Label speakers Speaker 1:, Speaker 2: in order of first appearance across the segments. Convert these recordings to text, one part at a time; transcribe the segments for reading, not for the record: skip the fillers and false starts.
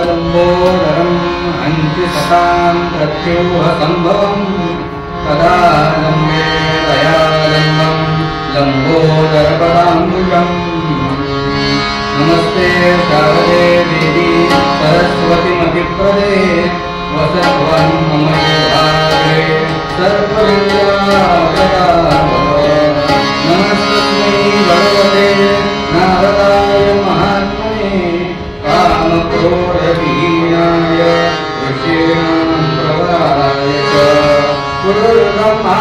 Speaker 1: लंबोदरं हन्ति सतां प्रत्यूह संभवं तदा लम्बे दयालम्बं लंबोदरपदाम्बुजम् नमस्ते शारदे देवी सरस्वतीमतिप्रदे वसत्वं मम भागे सर्वविद्याप्रदाय नमस्ते भगवते नारदाय महात्मने कामक्रोधविहीनाय ऋषीणां प्रवराय च गुरुर्ब्रह्मा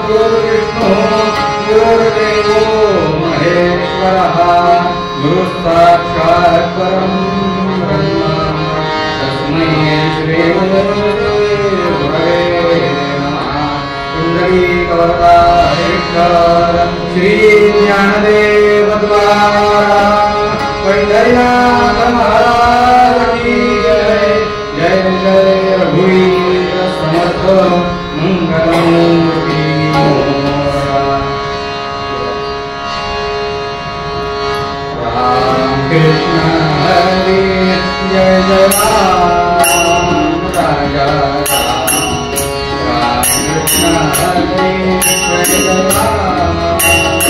Speaker 1: गुरुर्विष्णुः गुरुर्देवो महेश्वरः गुरुस्साक्षात् परं ब्रह्म तस्मै श्रीगुरवे नमः। पुण्डरीकवरदाय श्रीज्ञानदेवद्वारा पंढरीनाथ महाराज की जय। जय जय रघुवीर समर्थ मंगलमूर्ति राम कृष्ण हरे जय जय राम राजा राम कृष्ण हरे जय जय राम राजा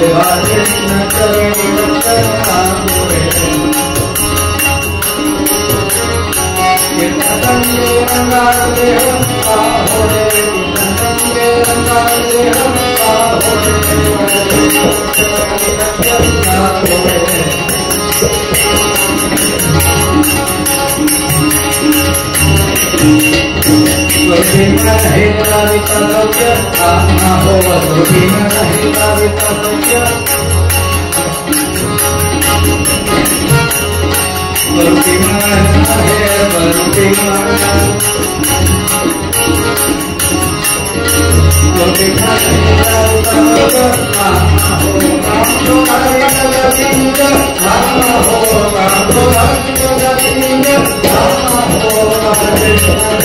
Speaker 1: कृष्ण चरण मोरे कृष्ण संगे रंगा दे आहो रे कृष्ण संगे रंगा दे आहो रे स्वरूपी में नहीं लाविता सत्य आत्मा हो स्वरूपी में नहीं लाविता सत्य स्वरूपी में है स्वरूपी में स्वरूपी में नहीं लाविता सत्य आत्मा हो काम तो हरि जगतिंग आत्मा हो काम तो हरि जगतिंग आत्मा हो हरि जगतिंग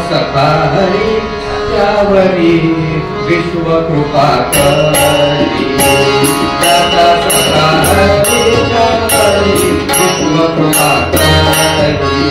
Speaker 1: सखा हरि त्यावरी विश्व कृपा करी दाता सखा हरि त्यावरी विश्व कृपा करी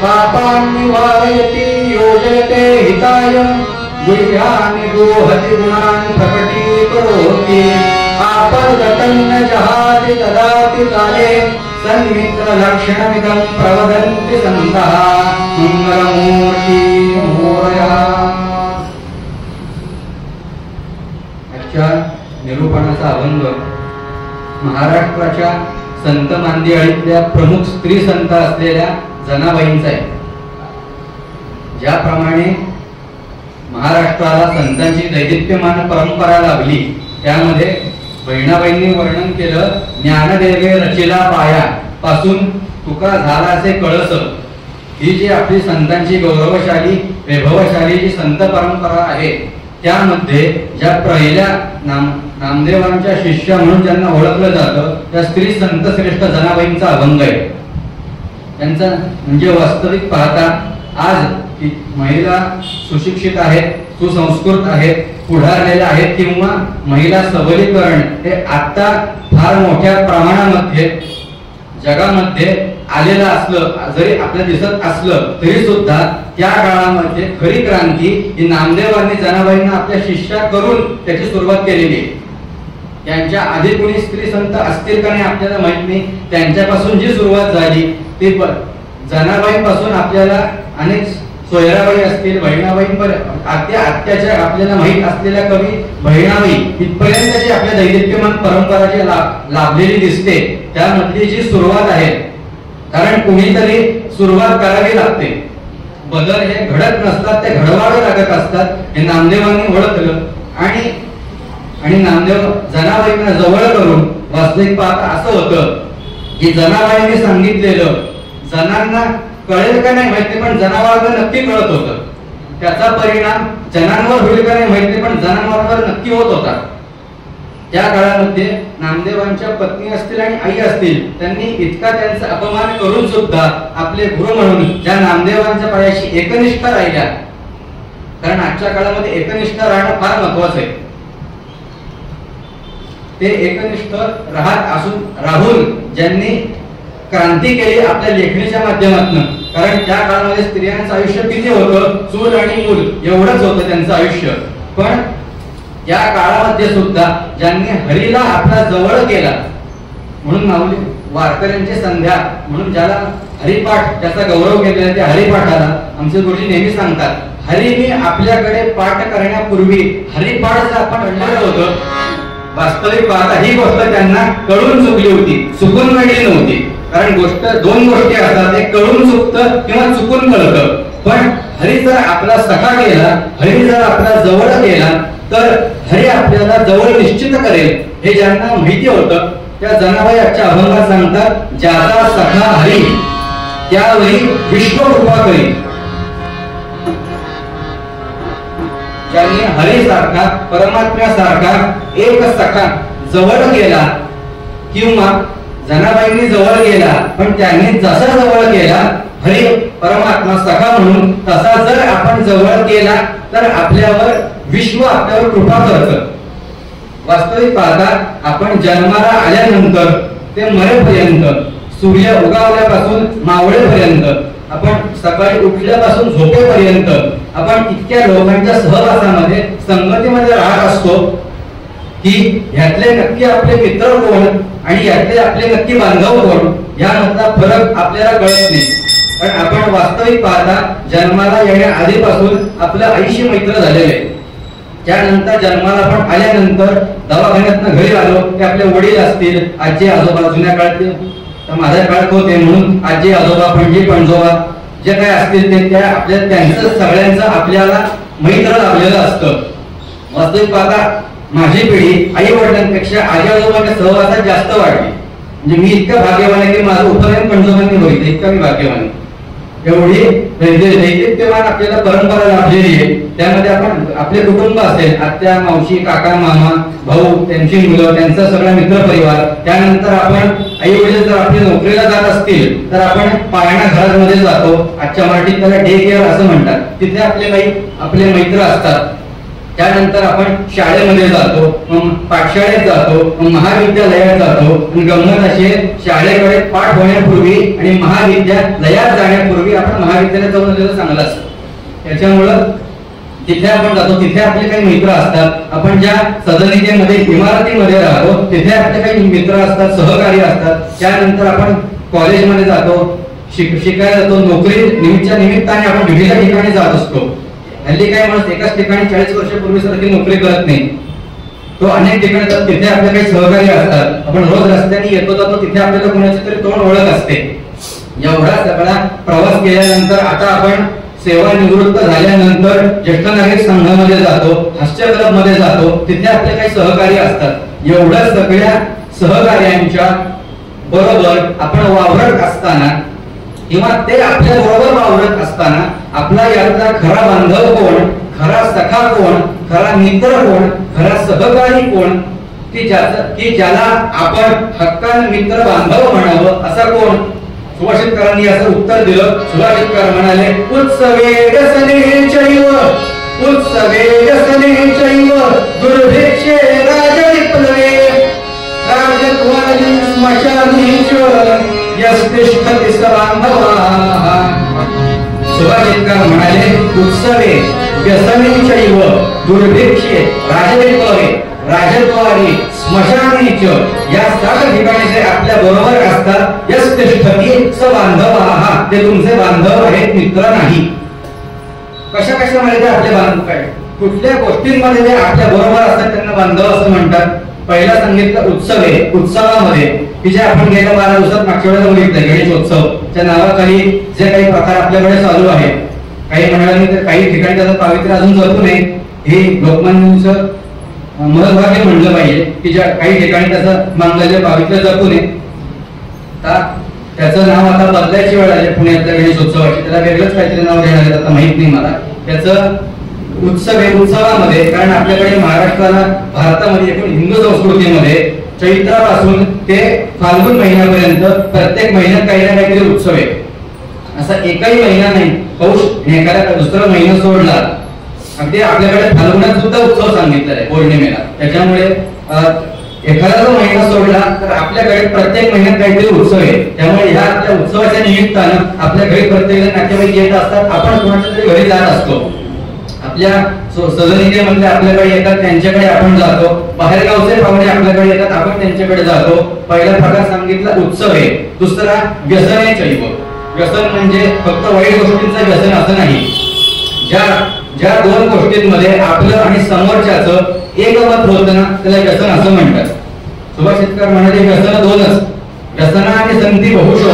Speaker 1: पापान्निवारयति योजयते हिताय गुह्यानि दोहति गुणान् प्रकटीकरोति आपद्गतं न जहाति ददाति काले सन्मित्रलक्षणमिदं प्रवदन्ति सन्तः मंगलमूर्ति मोरया। आजच्या निरूपणाचा अभंग महाराष्ट्राच्या संत मांदियाळीतल्या प्रमुख स्त्री संत असलेल्या जनाबाईंचा आहे। ज्याप्रमाणे महाराष्ट्राला संतांची दैदिप्यमान परंपरा लाभली त्यामध्ये बहिणाबाईंनी वर्णन केलं, ज्ञानदेवे रचिला पाया पासून तुका झालासे कळस। ही जी आपली संतांची गौरवशाली वैभवशाली जी संत परंपरा आहे त्यामध्ये ज्या पहिल्या नामदेवांच्या शिष्या म्हणून ज्यांना ओळखलं जातं त्या स्त्री संत श्रेष्ठ जनाबाईंचा अभंग आहे। त्यांचा म्हणजे वास्तविक पाहता आज महिला सुशिक्षित आहेत, सुसंस्कृत आहेत, पुढारलेल्या आहेत किंवा महिला सबलीकरण हे आता फार मोठ्या प्रमाणामध्ये जगामध्ये आलेलं असलं, जरी आपल्याला दिसत असलं तरी सुद्धा त्या काळामध्ये खरी क्रांती ही नामदेवांनी जनाबाईंना आपल्या शिष्या करून त्याची सुरुवात केलेली आहे। त्यांच्या आधी कोणी स्त्री संत असतील का नाही आपल्याला माहित नाही। त्यांच्यापासून जी सुरुवात झाली ती जनाबाईंपासून आपल्याला अनेक सोयराबाई असतील, बहिणाबाई आत्याच्या आपल्याला माहित असलेल्या कवी बहिणाबाई इथपर्यंतची आपल्या दैदिप्यमान परंपरा जी लाभलेली दिसते त्यामधली जी सुरुवात आहे, कारण कुणीतरी सुरुवात करावी लागते। बदल हे घडत नसतात, ते घडवावे लागत असतात हे नामदेवांनी ओळखलं आणि नामदेव जनाबाईंना जवळ करून वास्तविक पाहता असं होतं की जनाबाईंनी सांगितलेलं जनांना कळेल का नाही माहिती पण जनावरांना नक्की कळत होतं। त्याचा परिणाम जनांवर होईल का नाही माहिती पण जनावरांवर नक्की होत होता। त्या काळामध्ये नामदेवांच्या पत्नी असतील आणि आई असतील त्यांनी इतका त्यांचा अपमान करून सुद्धा आपले गुरु म्हणून ज्या नामदेवांच्या पायाशी एकनिष्ठ राहिल्या, कारण आजच्या काळामध्ये एकनिष्ठ राहणं फार महत्वाचं आहे। ते एकनिष्ठ राहून ज्यांनी क्रांती केली आपल्या लेखणीच्या माध्यमातून, कारण त्या काळामध्ये स्त्रियांचं आयुष्य किती होतं, चूल आणि मूल एवढंच होतं त्यांचं आयुष्य। पण या काळामध्ये सुद्धा ज्यांनी हरीला आपला जवळ केला म्हणून माऊली वारकऱ्यांची संध्या म्हणून ज्याला हरिपाठ ज्याचा गौरव केलेला त्या हरिपाठाला आमचे गुरुजी नेहमी सांगतात, हरीने आपल्याकडे पाठ करण्यापूर्वी हरिपाठ आपण म्हणलं होतं। वास्तविक पाहता ही गोष्ट त्यांना कळून चुकली होती, चुकून मिळली नव्हती। कारण दोन गोष्टी असतात, एक कळून चुकतं किंवा चुकून कळतं। पण हरी जर आपला सखा गेला, हरी जर आपला जवळ गेला तर हरी आपल्याला जवळ निश्चित करेल हे ज्यांना माहिती होतं त्या जनाबाई आजच्या अभंगात सांगतात, ज्याचा सखा हरी त्यावेळी विश्व कृपा करी। ज्यांनी हरी सारखा परमात्म्यासारखा एक सखा जवळ गेला किंवा
Speaker 2: जनाबाईंनी जवळ गेला, पण त्यांनी जसा जवळ केला हरी परमात्मा सखा म्हणून, तसा जर आपण जवळ केला तर आपल्यावर विश्व आपल्यावर कृपा करतं. वास्तविक पाहता आपण जन्माला आल्यानंतर ते मरेपर्यंत, सूर्य उगवल्यापासून मावळेपर्यंत, आपण सकाळी उठल्यापासून झोपेपर्यंत आपण इतक्या लोकांच्या सहवासामध्ये संगतीमध्ये राहत असतो की ह्यातले नक्की आपले मित्र कोण आणि यातले आपले नक्की बांधव कोण यामधला फरक आपल्याला कळत नाही. पण आपण वास्तविक पाहता जन्माला येण्या आधीपासून आपलं आईशी मैत्र झालेले, त्यानंतर जन्माला आपण आल्यानंतर दवाखान्यातनं घरी आलो की आपले वडील असतील, आजी आजोबा, जुन्या काळात तर माझ्या काळात होते म्हणून आजी आजोबा, पणजी पणजोबा जे काय असतील ते त्या आपल्या त्यांचं सगळ्यांचं आपल्याला मैत्र लाभलेलं असतं. वास्तविक पाहता माझी पिढी आई वडिलांपेक्षा आजी आजोबांच्या सहवासात जास्त वाढली. म्हणजे मी इतका भाग्यवान आहे की माझं उपनयन पणजोबांनी बघितलं, इतका मी भाग्यवान आहे. एवढी दैदिप्यमान आपल्याला परंपरा लाभलेली आहे. त्यामध्ये आपण आपले कुटुंब असेल, आत्या मावशी काका मामा भाऊ, त्यांची मुलं, त्यांचा सगळा मित्र परिवार. त्यानंतर आपण आई वडील जर आपल्या नोकरीला जात असतील तर आपण पाळणा घरामध्ये जातो, आजच्या मराठीत त्याला डे केअर असं म्हणतात. तिथे आपले काही आपले मैत्र असतात. त्यानंतर आपण शाळेमध्ये जातो, मग पाठशाळेत जातो, मग महाविद्यालयात जातो. आणि गंमत अशी शाळेकडे पाठ होण्यापूर्वी आणि महाविद्यालयात जाण्यापूर्वी आपण महाविद्यालयात जाऊन आलेलं चांगलं असतं. त्याच्यामुळं तिथे आपण जातो, तिथे आपले काही मित्र असतात. आपण ज्या सदनिकेमध्ये इमारतीमध्ये राहतो तिथे आपले काही मित्र असतात, सहकारी असतात. त्यानंतर आपण कॉलेजमध्ये जातो, शिकायला जातो, नोकरी निमित्ताने आपण विविध ठिकाणी जात असतो. हल्ली काय माणूस एकाच ठिकाणी 40 वर्षापूर्वी सारखी नोकरी करत नाही, तो अनेक ठिकाणी जातो, तिथे आपले काही सहकारी असतात. आपण रोज रस्त्याने येतो जातो, तिथे आपल्याला कोणाची तरी तोंड ओळख असते. एवढा सगळा प्रवास केल्यानंतर आता आपण सेवानिवृत्त झाल्यानंतर ज्येष्ठ नागरिक संघामध्ये जातो, हास्य क्लब मध्ये जातो, तिथे आपले काही सहकारी असतात. एवढ्या सगळ्या सहकार्यांच्या बरोबर आपण वावरत असताना किंवा ते आपल्या बरोबर वावरत असताना आपला यातला खरा बांधव कोण, खरा सखा कोण, खरा मित्र कोण, खरा सहकारी कोण, की ज्याला आपण हक्कान मित्र बांधव म्हणावं असा कोण? सुभाषितकरांनी असं उत्तर दिलं. सुभाषितकर म्हणाले, उत्सवे व्यसने चैव दुर्भिक्षे राजविप्लवे राजद्वारी स्मशानीच यस्तिष्ठति स बांधवाः. सुभाषितकर म्हणाले, उत्सवे व्यसने चैव दुर्भिक्षे राजविप्लवे राजद्वारी स्मशानीच या सर्व ठिकाणी जे आपल्या बरोबर असतात, यस्तिष्ठति स बांधवाः ते तुमचे बांधव आहेत, मित्र नाही. कशा कशामध्ये ते आपले बांधव काय, कुठल्या गोष्टींमध्ये जे आपल्या बरोबर असतात त्यांना बांधव असं म्हणतात. पहिला सांगितलं उत्सवे, उत्सवामध्ये की जे आपण गेल्या 12 दिवसात मागच्या वेळेला बघितलं गणेशोत्सवच्या नावाखाली जे काही प्रकार आपल्याकडे चालू आहे. काही म्हणाले तर काही ठिकाणी त्याचं पावित्र्य अजून जपू नये हे लोकमान्यांचं महत्वाचे म्हणलं पाहिजे की ज्या काही ठिकाणी त्याचं मांगल्य पावित्र्य जपू नये. त्याचं नाव आता बदलायची वेळ आली पुण्यातल्या गणेशोत्सवाची, त्याला वेगळंच काहीतरी नाव देणार आहे, आता माहित नाही मला. त्याचं उत्सवामध्ये, कारण आपल्याकडे महाराष्ट्राला भारतामध्ये एकूण हिंदू संस्कृतीमध्ये चैत्रापासून ते फाल्गुन महिन्यापर्यंत प्रत्येक महिन्यात काही ना काहीतरी उत्सव आहे. असा एकही महिना नाही पौष एखादा दुसरा महिना सोडला, अगदी आपल्याकडे फाल्गुनात सुद्धा उत्सव सांगितलेला आहे पौर्णिमेला. त्याच्यामुळे एखादा जो महिना सोडला तर आपल्याकडे प्रत्येक महिन्यात काहीतरी उत्सव आहे. त्यामुळे ह्या आपल्या उत्सवाच्या निमित्तानं आपल्या घरी प्रत्येक नातेवाईक येत असतात, आपण कोणाच्या तरी घरी जात असतो. आपल्या सदनिकेमध्ये आपल्याकडे येतात, त्यांच्याकडे आपण जातो. बाहेर गावचे पाहुणे आपल्याकडे येतात, आपण त्यांच्याकडे जातो. पहिला प्रकार सांगितला उत्सव आहे. दुसरा व्यसने चैव. व्यसन म्हणजे फक्त वाईट गोष्टींचं व्यसन असं नाही. ज्या दोन गोष्टींमध्ये आपलं आणि समोरच्याचं एकमत होतं ना त्याला व्यसन असं म्हणतात. सुभाषितकर म्हणाले, व्यसन दोनच, व्यसना आणि संधी बहुशो.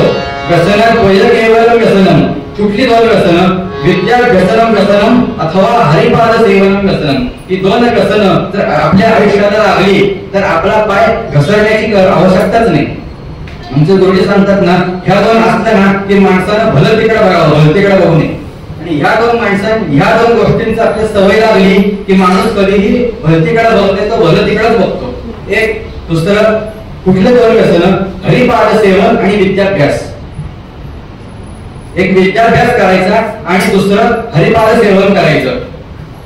Speaker 2: व्यसनात पहिलं केवळ व्यसनम. कुठली दोन व्यसन? विद्या व्यसनम व्यसनम अथवा हरिपाद सेवनम व्यसनम. ही दोन व्यसन जर आपल्या आयुष्याला लागली तर आपला पाय घसरण्याची आवश्यकताच नाही. आमचे गुरुजी सांगतात ना, ह्या दोन असताना की माणसानं भलं तिकडे बघावं, भलं तिकडे बघू नये. आणि ह्या दोन गोष्टींची आपल्या सवय लागली की माणूस कधीही भलतीकडे बघते तो भलं तिकडेच बघतो. एक. दुसरं, कुठले दोन व्यसन? हरिपाद सेवन आणि विद्याभ्यास. एक विद्याभ्यास करायचा आणि दुसरं हरिपाद सेवन करायचं.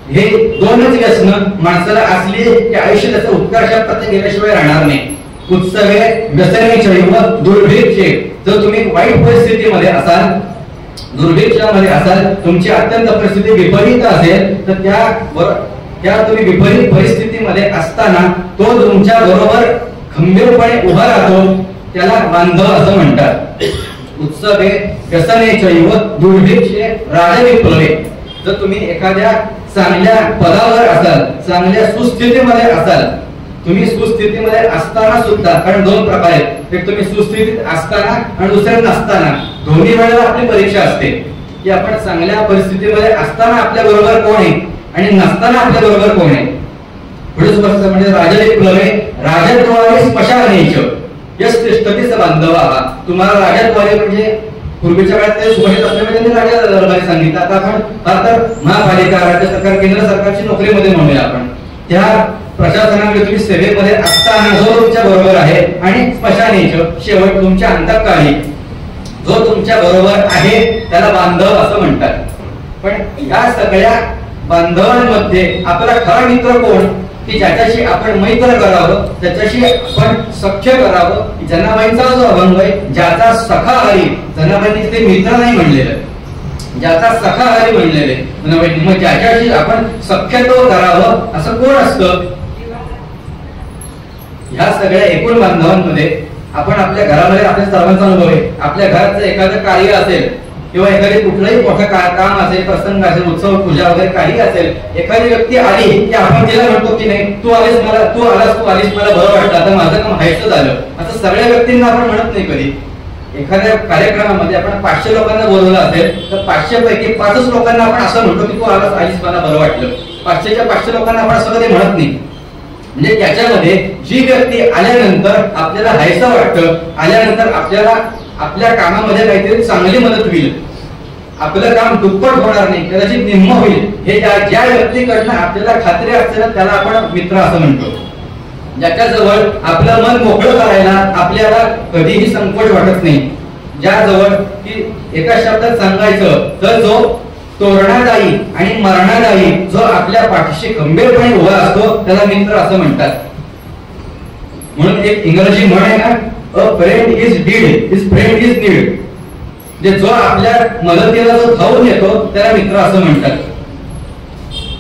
Speaker 2: हे दोनच व्यसन माणसाला असली की आयुष्य त्याचं उत्कर्षात पथ गेल्याशिवाय राहणार नाही. उत्सवे व्यसने चैव दुर्भिक्षे. जर तुम्ही वाईट परिस्थितीमध्ये असाल, दुर्भिक्षामध्ये असाल, तुमची अत्यंत परिस्थिती विपरीत असेल, तर त्या तुम्ही विपरीत परिस्थितीमध्ये असताना तो तुमच्या बरोबर खंबीरपणे उभा राहतो, त्याला बांधव असं म्हणतात. उत्सवे व्यसने चैव दुर्भिक्षे राजविप्लवे. जर तुम्ही एखाद्या चांगल्या पदावर असाल, चांगल्या सुस्थितीमध्ये असाल, तुम्ही सुस्थितीमध्ये असताना सुद्धा, कारण दोन प्रकार आहेत, एक तुम्ही सुस्थितीत असताना आणि दुसरे नसताना. दोन्ही वेळेला आपली परीक्षा असते की आपण चांगल्या परिस्थितीमध्ये असताना आपल्या बरोबर कोण आहे आणि नसताना आपल्या बरोबर कोण आहे. पुढे स्पष्ट म्हणजे राजविप्लवे राजद्वारे स्पशानेच यश तिष्ठतीच बांधवा. तुम्हाला राजद्वारे म्हणजे पूर्वीच्या काळात ते सुभाषित असल्यामुळे त्यांनी राजा दरबारी सांगितलं. आता आपण तर महापालिका, राज्य सरकार, केंद्र सरकारची नोकरीमध्ये म्हणूया आपण. त्या प्रशासनामध्ये तुम्ही सेवेमध्ये असताना जो तुमच्या बरोबर आहे आणि स्पशानेच शेवट तुमच्या अंतःकाळी जो तुमच्या बरोबर आहे त्याला बांधव असं म्हणतात. पण या सगळ्या बांधवांमध्ये आपला खरा मित्र कोण? की ज्याच्याशी आपण मैत्र करावं, त्याच्याशी आपण सख्य करावं. जनाबाईंचा जो अभंग आहे, ज्याचा सखा हरी, जनाबाईंनी ते मित्र नाही म्हणलेलं, ज्याचा सखा हरी म्हणलेले. मग ज्याच्याशी आपण सख्यत्व करावं असं कोण असतं? ह्या सगळ्या एकूण बांधवांमध्ये आपण आपल्या घरामध्ये आपल्या सर्वांचा अनुभव आहे. आपल्या घरात जर एखादं कार्य असेल किंवा एखादे कुठलंही मोठं काम असेल, प्रसंग असेल, उत्सव, पूजा वगैरे काही असेल, एखादी व्यक्ती आली की आपण तिला म्हणतो की नाही तू आलीस मला बरं वाटलं, आता माझं काम व्हायचं झालं. असं सगळ्या व्यक्तींना आपण म्हणत नाही कधी. एखाद्या कार्यक्रमामध्ये आपण 500 लोकांना बोलवलं असेल तर 500 पैकी 5च लोकांना आपण असं म्हणतो की तू आलीस मला बरं वाटलं. 500च्या 500 लोकांना आपण असं कधी म्हणत नाही. म्हणजे त्याच्यामध्ये जी व्यक्ती आल्यानंतर आपल्याला हायचं वाटतं, आल्यानंतर आपल्याला आपल्या कामामध्ये काहीतरी चांगली मदत होईल, आपलं काम दुप्पट होणार नाही, कदाचित निम्म होईल, हे ज्या व्यक्तीकडनं आपल्याला खात्री असते ना त्याला आपण मित्र असं म्हणतो. ज्याच्याजवळ आपलं मन मोकळं करायला आपल्याला कधीही संकोच वाटत नाही, ज्याजवळ की एका शब्दात सांगायचं तर जो तोरणादायी आणि मरणादायी जो आपल्या पाठीशी खंबीरपणे उभा असतो त्याला मित्र असं म्हणतात. म्हणून एक इंग्रजी म्हण आहे ना, a friend is deed, his friend is need. जे जो आपल्या मदतीला जो धावून येतो त्याला मित्र असं म्हणतात.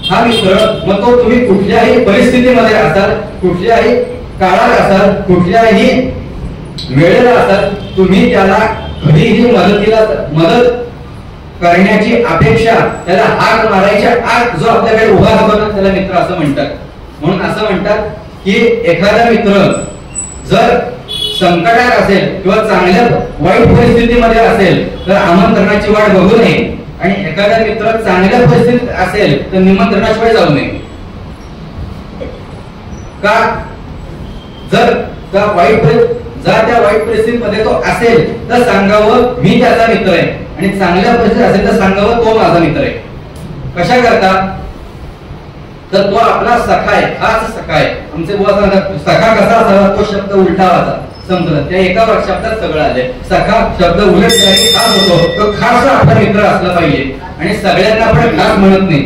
Speaker 2: हा मित्र मग तो तुम्ही कुठल्याही परिस्थितीमध्ये असाल, कुठल्याही काळात असाल, कुठल्याही वेळेला असाल, तुम्ही त्याला कधीही मदत करण्याची अपेक्षा, त्याला हाक मारायच्या आत जो आपल्याकडे उभा राहतो ना त्याला मित्र असं म्हणतात. म्हणून असं म्हणतात की एखादा मित्र जर संकटात असेल किंवा चांगल्या वाईट परिस्थितीमध्ये असेल तर आमंत्रणाची वाट बघू नये, आणि एखादा मित्र चांगल्या परिस्थितीत असेल तर निमंत्रणाशिवाय जाऊ नये. का? जर त्या वाईट परिस्थितीमध्ये तो असेल तर सांगावं मी त्याचा मित्र आहे, आणि चांगल्या परिस्थितीत असेल तर सांगावं तो माझा मित्र आहे. कशा करता? तर तो आपला सखा आहे, खास सखा आहे. आमचे बुवा सांगतात सखा कसा असावा, तो शब्द उलटा वाचा. समजलं? त्या एका शब्दात सगळं आलंय. सखा शब्द उलट खास होतो, तो खास आपला मित्र असला पाहिजे. आणि सगळ्यांना आपण खास म्हणत नाही,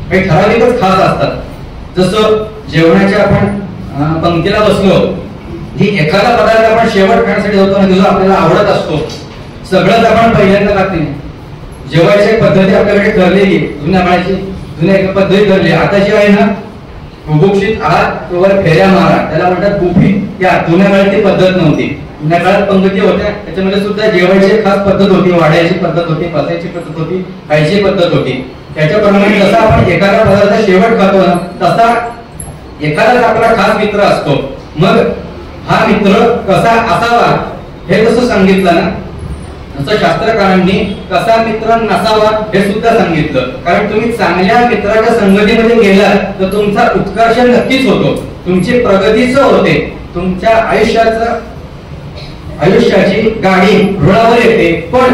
Speaker 2: काही ठराविकच खास असतात. जसं जेवणाच्या आपण पंक्तीला बसलो की एखादा पदार्थ आपण शेवट खाण्यासाठी होतो ना, जो आपल्याला आवडत असतो, सगळंच आपण पहिल्यांदा खात नाही. जेवायची पद्धती आपल्याकडे ठरलेली, जुन्या एका पद्धती ठरली. आता जी आहे ना, बुभुक्षित आहात वर फेऱ्या मारा, त्याला म्हणतात बुफी. त्या जुन्या काळात ती पद्धत नव्हती. जुन्या काळात पंक्ती होत्या, त्याच्यामध्ये सुद्धा जेवायची खास पद्धत होती, वाढायची पद्धत होती, बसायची पद्धत होती, खायची पद्धत होती. त्याच्याप्रमाणे जसा आपण एखादा पदार्थ शेवट खातो ना, तसा एखादाच आपला खास मित्र असतो. मग हा मित्र कसा असावा हे जसं सांगितलं ना, तसं शास्त्रकारांनी कसा मित्र नसावा हे सुद्धा सांगितलं. कारण तुम्ही चांगल्या मित्राच्या संगतीमध्ये गेलात तर तुमचा उत्कर्ष नक्कीच होतो, तुमची प्रगतीच होते, तुमच्या आयुष्याची गाडी रुळावर येते. पण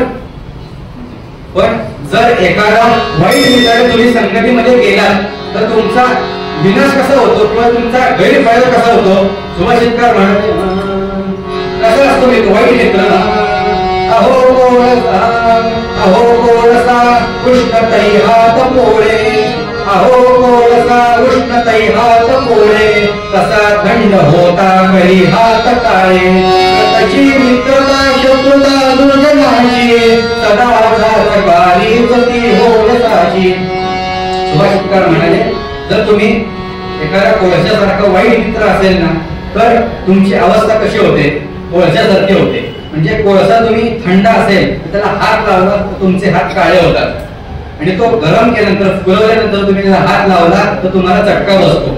Speaker 2: जर एखादा वाईट मित्राच्या तुम्ही संगतीमध्ये गेलात तर तुमचा विनाश कसा होतो किंवा तुमचा गैरफायदा कसा होतो. सुभाषितकार म्हणतात कसा असतो मित्र, वाईट मित्र? अहो कोळसा उष्णतै हात पोळे, अहो कोळसा उष्णतै हात पोळे, तसा थंड होता करी हात काळे, त्याची मित्रता शत्रुता दुर्जनाची, सदा घातकारी ती होळसाची. सुभाषितकार म्हणाले, जर तुम्ही एखाद्या कोळशासारखा वाईट मित्र असेल ना, तर तुमची अवस्था कशी होते? कोळशासारखी होते. म्हणजे कोळसा तुम्ही थंड असेल तर त्याला हात लावला तर तुमचे हात काळे होतात, आणि तो गरम केल्यानंतर फुलवल्यानंतर तुम्ही त्याला हात लावला तर तुम्हाला चटका बसतो.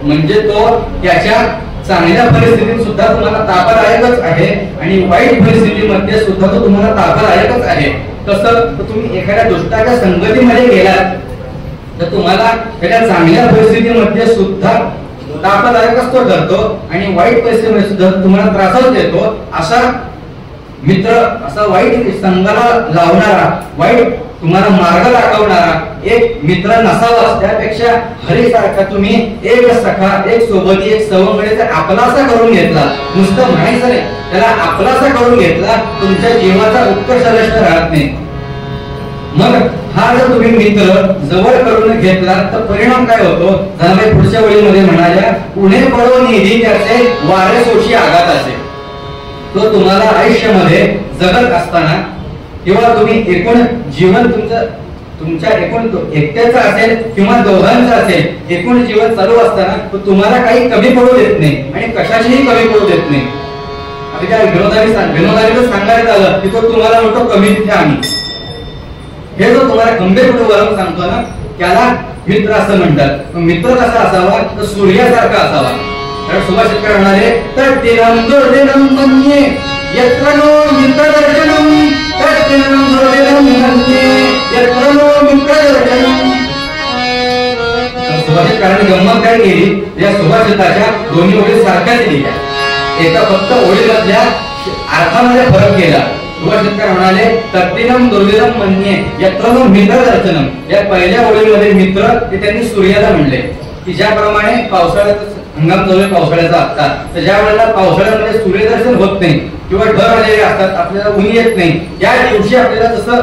Speaker 2: म्हणजे तो त्याच्या चांगल्या परिस्थितीत सुद्धा तुम्हाला तापदायकच आहे आणि वाईट परिस्थितीमध्ये सुद्धा तो तुम्हाला तापदायकच आहे. तसं तुम्ही एखाद्या दुष्टाच्या संगतीमध्ये गेलात तर तुम्हाला त्याच्या चांगल्या परिस्थितीमध्ये सुद्धा तापदायकच तो ठरतो आणि वाईट परिस्थितीमध्ये सुद्धा तुम्हाला त्रासच देतो. असा मित्र, असा वाईट संघाला लावणारा, वाईट तुम्हाला मार्ग दाखवणारा एक मित्र नसावा. त्यापेक्षा हरीसारखा तुम्ही एक सखा, एक सोबती, एक सवंगडी आपलासा करून घेतला, नुसतं म्हणायचं नाही, त्याला आपलासा करून घेतला, तुमच्या जीवनाचा उत्कर्ष राहत नाही. मग हा जर तुम्ही मित्र जवळ करून घेतला तर परिणाम काय होतो? जनाबाई पुढच्या वेळीमध्ये म्हणाल्या, उन्हे पडो निधी त्याचे वारे सोशी आघात असे. तो तुम्हाला आयुष्यामध्ये जगत असताना किंवा तुम्ही एकूण जीवन तुमच्या एकूण एकट्याचं असेल किंवा दोघांचं असेल, एकूण जीवन चालू असताना तो तुम्हाला काही कमी पडू देत नाही आणि कशाचीही कमी पडू देत नाही. आता त्या विनोदाने सांगायचं आलं की तो तुम्हाला म्हणतो कमी तिथे आम्ही. हे जो तुम्हाला खंबीरपणे सांगतो ना, त्याला मित्र असं म्हणतात. मित्र कसा असावा? तर सूर्यासारखा असावा. कारण सुभाषितकार म्हणाले, तत्तिनं दुर्दिनं मन्ये यत्र नो मित्रदर्शनम्, तत्तिनं दुर्दिनं मन्ये यत्र नो मित्रदर्शनम्. सुभाषितकारांनी गंमत काय केली? या सुभाषिताच्या दोन्ही ओळी सारख्याच लिहिल्या, एका फक्त ओळीमधल्या अर्थामध्ये फरक केला. सुभाषितकार म्हणाले, तत्तिनं दुर्दिनं मन्ये यत्र नो मित्रदर्शनम्. या पहिल्या ओळीमध्ये मित्र ते त्यांनी सूर्याला म्हणले की ज्याप्रमाणे पावसाळ्यात हंगाम चालू आहे पावसाळ्याचा आता, तर ज्या वेळेला पावसाळ्यामध्ये सूर्यदर्शन होत नाही किंवा ढग आलेले असतात, आपल्याला ऊन येत नाही, त्या दिवशी आपल्याला जसं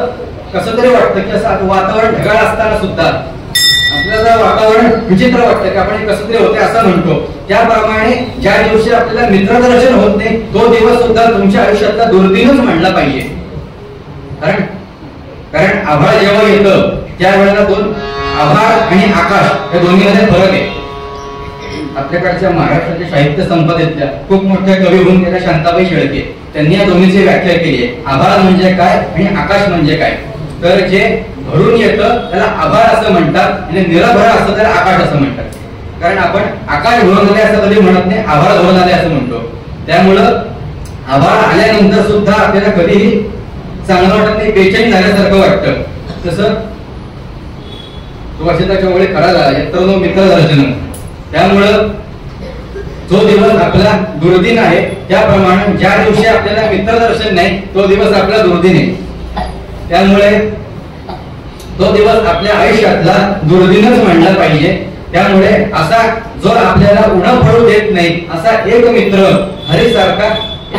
Speaker 2: कसं तरी वाटतं की असं वातावरण ढगाळ असताना सुद्धा आपल्याला वातावरण विचित्र वाटतं की आपण कसं तरी होते असं म्हणतो. त्याप्रमाणे ज्या दिवशी आपल्याला मित्रदर्शन होत नाही तो दिवस सुद्धा तुमच्या आयुष्यातला दुर्दिनच म्हणला पाहिजे. कारण आभाळ जेव्हा येतं त्यावेळेला आभाळ आणि आकाश या दोन्हीमध्ये फरक आहे. आपल्याकडच्या महाराष्ट्राच्या साहित्य संपदेतल्या खूप मोठ्या कवी होऊन गेल्या शांताबाई शेळके, त्यांनी या दोन्हीची व्याख्या केली आहे. आभाळ म्हणजे काय आणि आकाश म्हणजे काय? तर जे भरून येतं त्याला आभाळ असं म्हणतात आणि निरभर असं त्याला आकाश असं म्हणतात. कारण आपण आकाश भरून आले असं कधी म्हणत नाही, आभाळ भरून आले असं म्हणतो. त्यामुळं आभाळ आल्यानंतर सुद्धा आपल्याला कधीही चांगलं वाटत नाही, बेचैन झाल्यासारखं वाटतं. तसं सुभाषिताच्या वेळी खरा झाला, यत्र नो मित्रदर्शनम्. त्यामुळं जो दिवस आपला दुर्दिन आहे त्याप्रमाणे ज्या दिवशी आपल्याला मित्रदर्शन नाही तो दिवस आपला दुर्दिन आहे. त्यामुळे तो दिवस आपल्या आयुष्यातला दुर्दिनच म्हणला पाहिजे. त्यामुळे असा जो आपल्याला उणं पडू देत नाही असा एक मित्र, हरीसारखा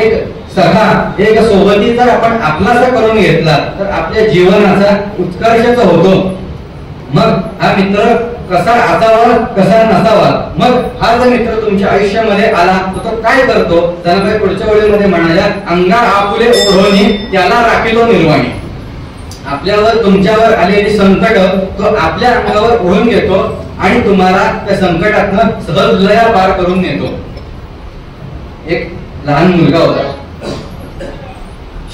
Speaker 2: एक सखा, एक सोबती जर आपण आपलासा करून घेतला तर आपल्या जीवनाचा उत्कर्षच होतो. मग हा मित्र कसा असावा कसा नसावा? मग हा जर मित्र तुमच्या आयुष्यामध्ये आला तर तो काय करतो? जनाबाई पुढच्या ओळीमध्ये म्हणाल्या, अंगा आपुले ओढोनी त्याला राखीलो निर्वाणी. आपल्यावर तुमच्यावर आलेली संकट तो आपल्या अंगावर ओढून घेतो आणि तुम्हाला त्या संकटातनं सहज लया पार करून नेतो. एक लहान मुलगा होता,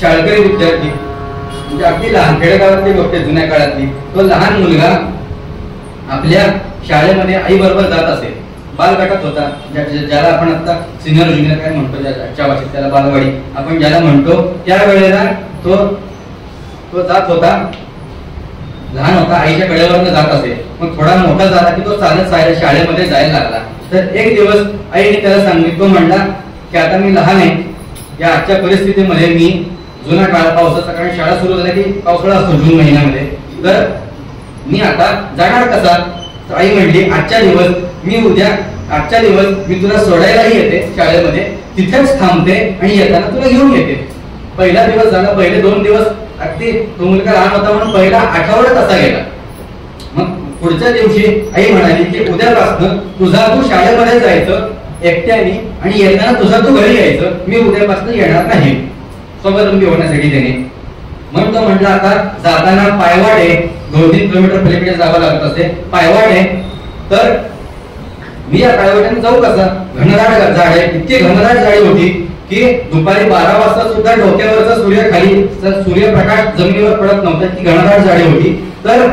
Speaker 2: शाळकरी विद्यार्थी, म्हणजे अगदी लहान खेडेगावातली गोष्ट जुन्या काळातली. तो लहान मुलगा आपल्या शाळेमध्ये आई बरोबर जात असे. बालगटात होता, ज्याला आपण आता सिनियर ज्युनियर काय म्हणतो, ज्याच्या भाषेत त्याला बालवाडी आपण ज्याला म्हणतो. त्यावेळेला तो जात होता, लहान होता, आईच्या कडेवरनं जात असे. मग थोडा मोठा झाला की तो चालत शाळेमध्ये जायला लागला. तर एक दिवस आईने त्याला सांगितलं, म्हणला की आता मी लहान आहे, या आजच्या परिस्थितीमध्ये मी जुना काळ पावसाचा, कारण शाळा सुरू झाल्या की पावसाळा असतो जून महिन्यामध्ये, तर मी आता जाणार कसा? आई म्हणली, आजच्या दिवस मी तुला सोडायलाही येते शाळेमध्ये, तिथेच थांबते आणि येताना तुला घेऊन येते. पहिला दिवस झाला, पहिले 2 दिवस अगदी तो मुलगा लहान होता म्हणून पहिला आठवडा तसा गेला. मग पुढच्या दिवशी आई म्हणाली की उद्यापासून तुझा तू शाळेमध्ये जायचं एकट्याने आणि येताना तुझा तू घरी यायचं, मी उद्यापासून येणार नाही स्वावलंबी होण्यासाठी त्याने. म्हणून तो म्हटला आता जाताना पायवाट आहे, 2-3 किलोमीटर पलीकडे जावं लागत असते, पायवाट आहे, तर मी या पायवाट्याने जाऊ कसा? घनदाट झाड आहे, इतकी घनदाट झाडी होती की दुपारी 12 वाजता सुद्धा डोक्यावरचा सूर्य खाली सूर्यप्रकाश जमिनीवर पडत नव्हता, ती घनदाट झाडी होती. तर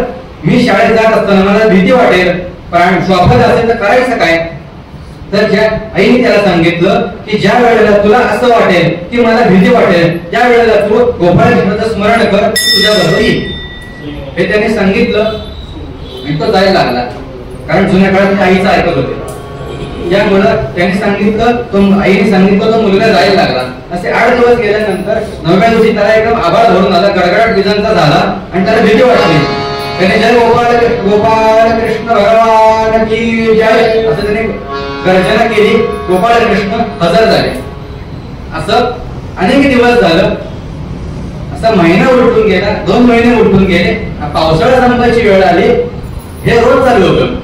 Speaker 2: मी शाळेत जात असताना मला भीती वाटेल, पण शॉपत असेल तर करायचं काय? तर ज्या आईने त्याला सांगितलं की ज्या वेळेला तुला असं वाटेल की मला भीती वाटेल, त्या वेळेला तू गोपाळकृष्णाचं स्मरण कर, तुझ्या बरोबर येईल. हे त्याने सांगितलं आणि तो जायला लागला, कारण जुन्या काळात आईचं ऐकत होते. यामुळं त्यांनी सांगितलं, तो आईने सांगितलं, तो मुलगा जायला लागला. असे 8 दिवस गेल्यानंतर 9व्या दिवशी त्याला एकदम आभाळ धरून आला, गडगडाट विजांचा झाला आणि त्याला भीती वाटली. त्याने जय गोपाळ कृष्ण भगवान की जय असं त्याने गर्जना केली. गोपाळ कृष्ण हजर झाले. असं अनेक दिवस झालं. असा महिना उलटून गेला, 2 महिने उलटून गेले. पावसाळा संपायची वेळ आली. हे रोज चालू होतं.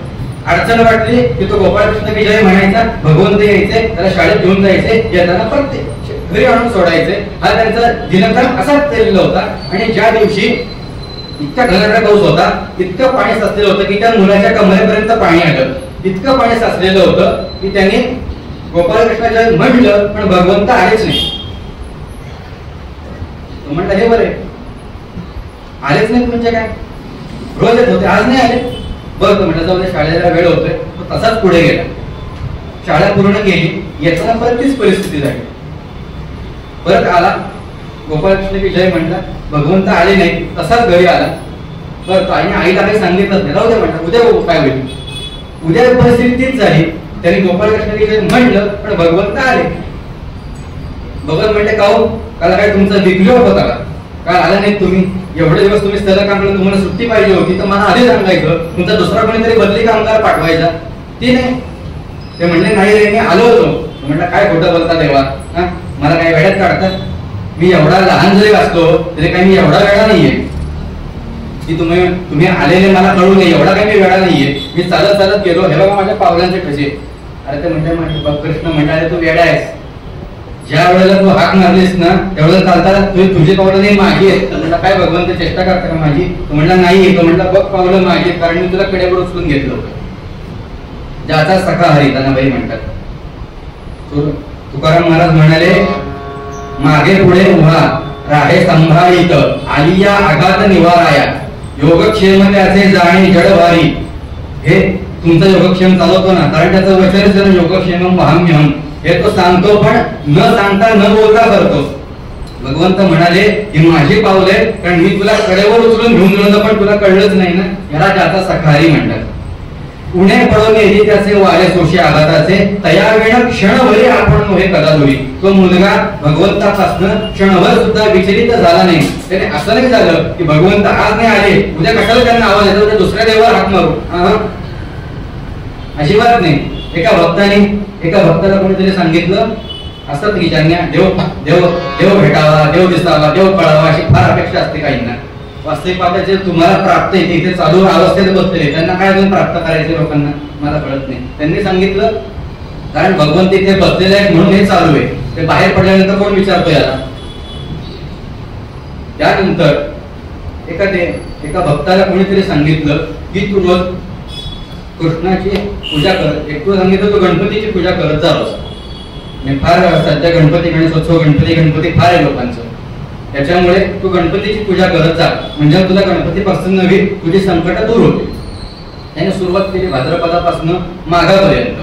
Speaker 2: अडचण वाटली की तो गोपाळ कृष्ण की जय म्हणायचा, भगवंत यायचे, त्याला शाळेत घेऊन जायचे, येताना परत घरी आणून सोडायचे. हा त्यांचा दिनक्रम असाच चाललेला होता. आणि ज्या दिवशी इतका घनदाट पाऊस होता, इतकं पाणी साचलेलं होतं की त्या मुलाच्या कमरेपर्यंत पाणी आलं. इतकं पाणी साचलेलं होतं की त्याने गोपाळ कृष्ण म्हटलं, पण भगवंत आलेच नाही. तो म्हटलं हे बरे आलेच नाही म्हणजे काय? रोज येत होते, आज नाही आले. बरं तो म्हटलं जाऊ, शाळेला वेळ होतोय. तो तसाच पुढे गेला, शाळा पूर्ण केली. येताना परत तीच परिस्थिती झाली. परत आला, गोपाळ कृष्ण की जय म्हटला, भगवंत आले नाही, तसाच घरी आला. बरं आणि आईला काही सांगितलंच नाही, राहू दे म्हटलं, उद्या बघू काय होईल. उद्या परिस्थिती तीच झाली. त्यांनी गोपाळ कृष्ण की जय म्हटलं, पण भगवंत आले. भगवंत म्हटले, काहून काल काय तुमचा विग्रह होता का? काल आला नाही तुम्ही? एवढे दिवस तुम्ही स्थल काम केलं, तुम्हाला सुट्टी पाहिजे होती, तर मला आधी सांगायचं. तुमचा दुसरा कोणीतरी बदली कामगार पाठवायचा, ती नाही. ते म्हणले नाही रे, मी आलो होतो. म्हटलं काय खोटं बोलता देवा, मला काय वेड्यात काढतात? मी एवढा लहान जरी असतो तरी काही मी एवढा वेळा नाहीये की तुम्ही आलेले मला कळू नये, एवढा काही मी वेळा नाहीये. मी चालत चालत गेलो, हे बघा माझ्या पावलांचे ठसे. अरे ते म्हणजे कृष्ण म्हणाले, तू वेडा आहेस. ज्या वेळेला तू हाक मारलीस ना, त्यावेळेला चालता तुझी पावलं नाही माझी आहेत. म्हणला काय भगवंत चेष्टा करता का माझी? तो म्हणला नाही. तो म्हणला बघ पावलं माझी, कारण मी तुला कडेवर उचलून घेतलं होतं. ज्याचा सखा हरी त्यांना बाई म्हणतात. तुकाराम महाराज म्हणाले, मागे पुढे उभा राहे संभाळीत, आलिया आघात निवाराया, योगक्षेम त्याचे जाणे जडभारी. हे तुमचा योगक्षेम चालवतो ना, कारण त्याचं वचन योगक्षेम वहाम्यहम, हे तो सांगतो, पण न सांगता न बोलता करतो. भगवंत म्हणाले, ही माझी पावले, कारण मी तुला कडेवर उचलून घेऊन गेलो, पण तुला कळलंच नाही ना. याला ज्याचा सखारी म्हणतात. उणे पडून येते त्याचे वारे सोशी आघाताचे, तयावेळ क्षणभरी आपण नव्हे कदादुरी. तो मुलगा भगवंतापासून क्षणभर सुद्धा विचलित झाला नाही. त्याने असं नाही झालं की भगवंत आज नाही आले, उद्या कशाला त्यांना आवाज येतो, उद्या दुसऱ्या देवावर हाक मारू. अजिबात नाही. एका भक्ताला कोणीतरी सांगितलं असतं की ज्यांना देव भेटावा, देव दिसावा, देव कळावा, अशी फार अपेक्षा असते काहींना. वास्तविक पाहता जे तुम्हाला प्राप्त आहे इथे चालू अवस्थेत बसले, त्यांना काय अजून प्राप्त करायचे लोकांना मला कळत नाही. त्यांनी सांगितलं कारण भगवंत इथे बसलेले आहेत म्हणून हे चालू आहे. ते बाहेर पडल्यानंतर कोण विचारतो याला? त्यानंतर एका भक्ताला कोणीतरी सांगितलं की तू रोज कृष्णाची पूजा कर. एक तू सांगितलं तू गणपतीची पूजा करत जावं. फार सध्या गणपती गणेशोत्सव गणपती फार आहे लोकांचं. त्याच्यामुळे तू गणपतीची पूजा करत जा, म्हणजे तुला गणपतीपासून नवी तुझी संकट दूर होते. त्याने सुरुवात केली भाद्रपदापासून माघापर्यंत.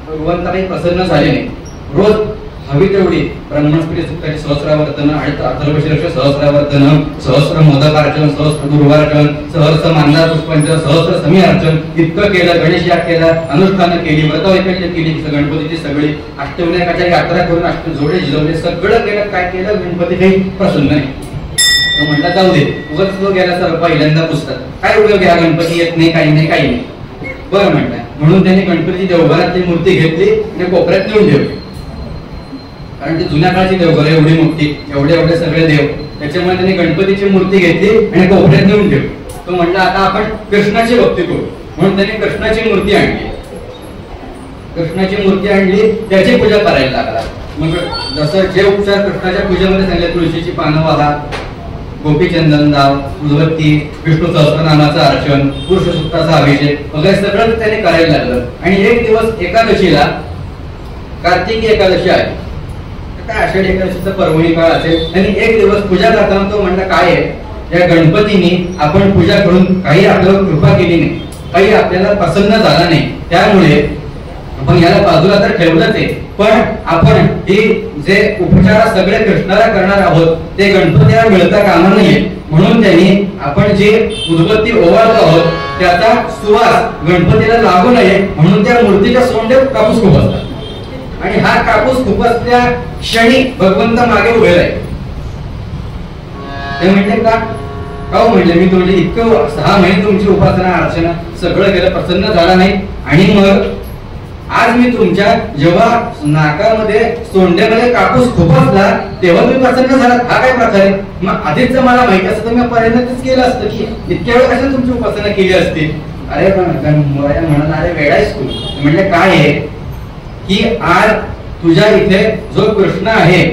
Speaker 2: भगवंत काही प्रसन्न झाले नाही. रोज हवी तेवढी ब्रह्मस्पती सुक्ताची सहस्रावर्तन, अथर्वशीर्ष सहस्रावर्तन, सहस्र मोदकार्चन, सहस्र दुर्वार्चन, सहस्र मांदा पुष्पांचन, सहस्र समी अर्चन इतकं केलं. गणेश याग केला, अनुष्ठानं केली, व्रतवैकल्य केली, गणपतीची सगळी अष्टविनायकाच्या यात्रा करून जोडे झिजवले, सगळं केलं. काय केलं? गणपती काही प्रसन्न नाही. तो म्हटला जाऊ दे, उगाच तो गेला सर पहिल्यांदा पुस्तक काय उपयोग घ्या, गणपती येत नाही, काही नाही. बरं म्हटलं. म्हणून त्याने गणपती देवघरातली मूर्ती घेतली आणि कोपऱ्यात नेऊन ठेवली. कारण ती जुन्या काळाची देवघर एवढी मोठी, एवढे एवढे सगळे देव, त्याच्यामुळे त्यांनी गणपतीची मूर्ती घेतली आणि कोपऱ्यात नेऊन ठेवली. तो म्हटलं आता आपण कृष्णाची भक्ती करू, म्हणून त्यांनी कृष्णाची मूर्ती आणली. कृष्णाची मूर्ती आणली, त्याची पूजा करायला लागला. मग जसं जे उपचार कृष्णाच्या पूजेमध्ये सांगितले, तुळशीची पानं वाहा, गोपीचंदन लाव, उदबत्ती, विष्णू सहस्रनामाचं अर्चन, पुरुष सूक्ताचा अभिषेक वगैरे सगळं त्याने करायला लागलं. आणि एक दिवस एकादशीला, कार्तिकी एकादशी आहे, काय आषाढी एकादशीचा पर्वणी काळ असेल, त्यांनी एक दिवस पूजा करताना तो म्हणला काय आहे, या गणपतीने आपण पूजा करून काही आपल्यावर कृपा केली नाही, काही आपल्याला प्रसन्न झाला नाही, त्यामुळे आपण याला बाजूला तर ठेवलंच आहे, पण आपण हे जे उपचार सगळे कृष्णाला करणार आहोत ते गणपतीला मिळता कामा नाहीये. म्हणून त्यांनी आपण जे उदबत्ती ओवाळतो आहोत त्याचा सुवास गणपतीला लागू नये म्हणून त्या मूर्तीच्या सोंडेत कापूस खुपसतात. आणि हा कापूस खुपसल्या क्षणी भगवंत मागे उभे राहिले. ते म्हणले का म्हणले मी तुमचे इतकं 6 महिने तुमची उपासना अर्चना सगळं केलं, प्रसन्न झाला नाही, आणि मग आज मी तुमच्या जेव्हा नाकामध्ये सोंड्यामध्ये कापूस खुपसला तेव्हा तुम्ही प्रसन्न झालात, हा काय प्रकार आहे? मग आधीच मला माहिती असतं तर मी पर्यंतच केलं असतं की इतक्या वेळ कशा तुमची उपासना केली असती. अरे पण म्हणत अरे वेळायच तू. म्हणजे काय आहे की आज तुझ्या इथे जो कृष्ण आहे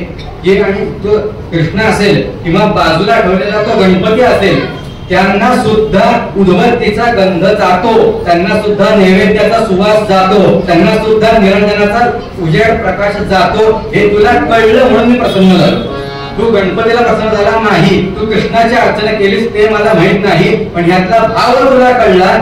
Speaker 2: की, आणि तो कृष्ण असेल किंवा बाजूला ठेवलेला तो गणपती असेल, त्यांना सुद्धा उदबत्तीचा गंध जातो, त्यांना सुद्धा नैवेद्याचा सुवास जातो, त्यांना सुद्धा निरंजनाचा उजेड प्रकाश जातो. हे तुला कळलं म्हणून मी प्रसन्न झालो. तू गणपतीला प्रसन्न झाला नाही, तू कृष्णाची अर्चना केलीस ते मला माहित नाही, पण यातला भाव तुला कळला